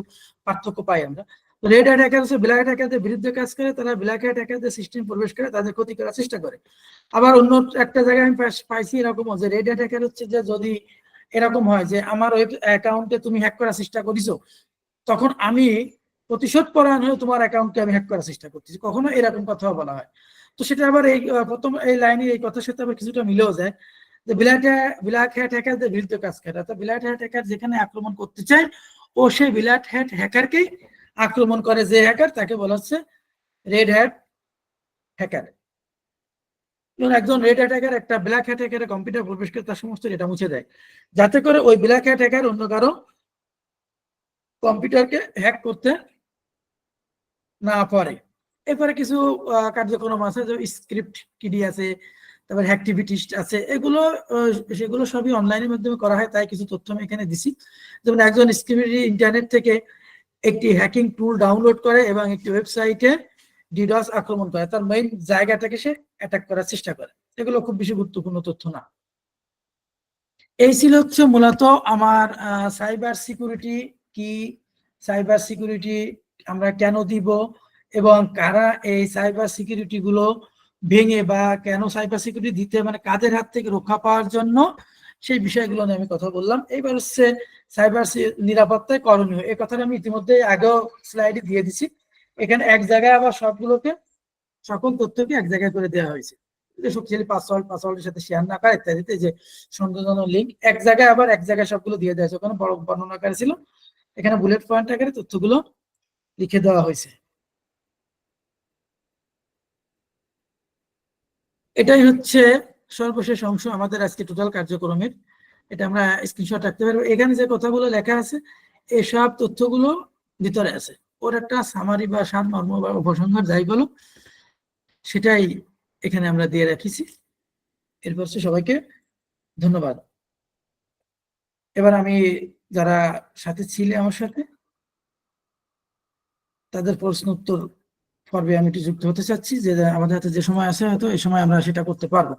পার্থক্য পাই আমরা। রেড হ্যাট হ্যাকার হচ্ছে ব্ল্যাক হ্যাকারদের বিরুদ্ধে কাজ করে, তারা ব্ল্যাক হ্যাট হ্যাকারদের সিস্টেম প্রবেশ করে তাদের ক্ষতি করার চেষ্টা করে। আবার অন্য একটা জায়গায় আমি পাইছি এরকম যে রেড হ্যাট হ্যাকার হচ্ছে যে যদি এরকম হয় যে আমার ওই অ্যাকাউন্টে তুমি হ্যাক করার চেষ্টা করেছো, তখন আমি প্রতিশোধ পরায়ণ হয়ে তোমার অ্যাকাউন্টকে আমি হ্যাক করার চেষ্টা করতেছি, কখনো এরকম কথাও বলা হয়। তো সেটা আবার এই প্রথম এই লাইনে এই কথার সাথে আবার কিছুটা মিলেও যায় যে ব্ল্যাক হ্যাট হ্যাকারদের বিরুদ্ধে কাজ করে, অর্থাৎ ব্ল্যাক হ্যাট হ্যাকার যেখানে আক্রমণ করতে চায় ও সেই ব্ল্যাক হ্যাট হ্যাকারকেই আক্রমণ করে, যে হ্যাকার তাকে বলা হচ্ছে রেড হ্যাট হ্যাকার। একজন রেড হ্যাট হ্যাকার একটা ব্ল্যাক হ্যাট হ্যাকারের কম্পিউটার প্রবেশ করে তার সমস্ত ডেটা মুছে দেয়, যাতে করে ওই ব্ল্যাক হ্যাট হ্যাকার অন্য কারো কম্পিউটারকে হ্যাক করতে না পারে। এরপরে কিছু কার্যক্রম আছে, যে স্ক্রিপ্ট কিডি আছে, তারপর অ্যাক্টিভিটিস আছে, এগুলো সেগুলো সবই অনলাইনের মাধ্যমে করা হয়, তাই কিছু তথ্য আমি এখানে দিছি। যেমন একজন স্ক্রিপ্ট ইন্টারনেট থেকে একটি হ্যাকিং টুল ডাউনলোড করে এবং একটি ওয়েবসাইটে ডিডস আক্রমণ করে, তার মেইন জায়গাটাকে সে অ্যাটাক করার চেষ্টা করে। এগুলো খুব বেশি গুরুত্বপূর্ণ তথ্য না। এই ছিল হচ্ছে মূলত আমার সাইবার সিকিউরিটি কি, সাইবার সিকিউরিটি আমরা কেন দিব, এবং কারা এই সাইবার সিকিউরিটি গুলো ভেঙে, বা কেন সাইবার সিকিউরিটি দিতে, মানে কাদের হাত থেকে রক্ষা পাওয়ার জন্য, সেই বিষয়গুলো নিয়ে আমি কথা বললাম। এইবার হচ্ছে সাইবার নিরাপত্তায় করণীয়, এই কথাটা আমি ইতিমধ্যে আগেও স্লাইডে দিয়ে দিছি। এখানে এক জায়গায় আবার সবগুলোকে, সকল তথ্যকে এক জায়গায় করে দেওয়া হয়েছে, যে শক্তিশালী পাসওয়ার্ডের সাথে শেয়ার না করে ইত্যাদিতে, যে সন্দেহজনক লিঙ্ক এক জায়গায়, আবার এক জায়গায় সবগুলো দিয়ে দেওয়া হয়েছে। ওখানে বড় বর্ণনা আকারে ছিল, এখানে বুলেট পয়েন্ট আকারে তথ্যগুলো লিখে দেওয়া হয়েছে। এটাই হচ্ছে সর্বশেষ অংশ আমাদের আজকে টোটাল কার্যক্রমের। এটা আমরা স্ক্রিনশট রাখতে পারবো। এখানে যে কথাগুলো লেখা আছে, এসব তথ্যগুলো ভিতরে আছে, ওর একটা সামারি বা সারমর্ম বা উপসংহার যাই বলো, সেটাই এখানে আমরা দিয়ে রাখিছি। এরপর সবাইকে ধন্যবাদ। এবার আমি যারা সাথে ছিলে আমার সাথে, তাদের প্রশ্ন উত্তর পর্বে আমি একটু যুক্ত হতে চাচ্ছি, যে আমাদের হাতে যে সময় আছে হয়তো এই সময় আমরা সেটা করতে পারবো।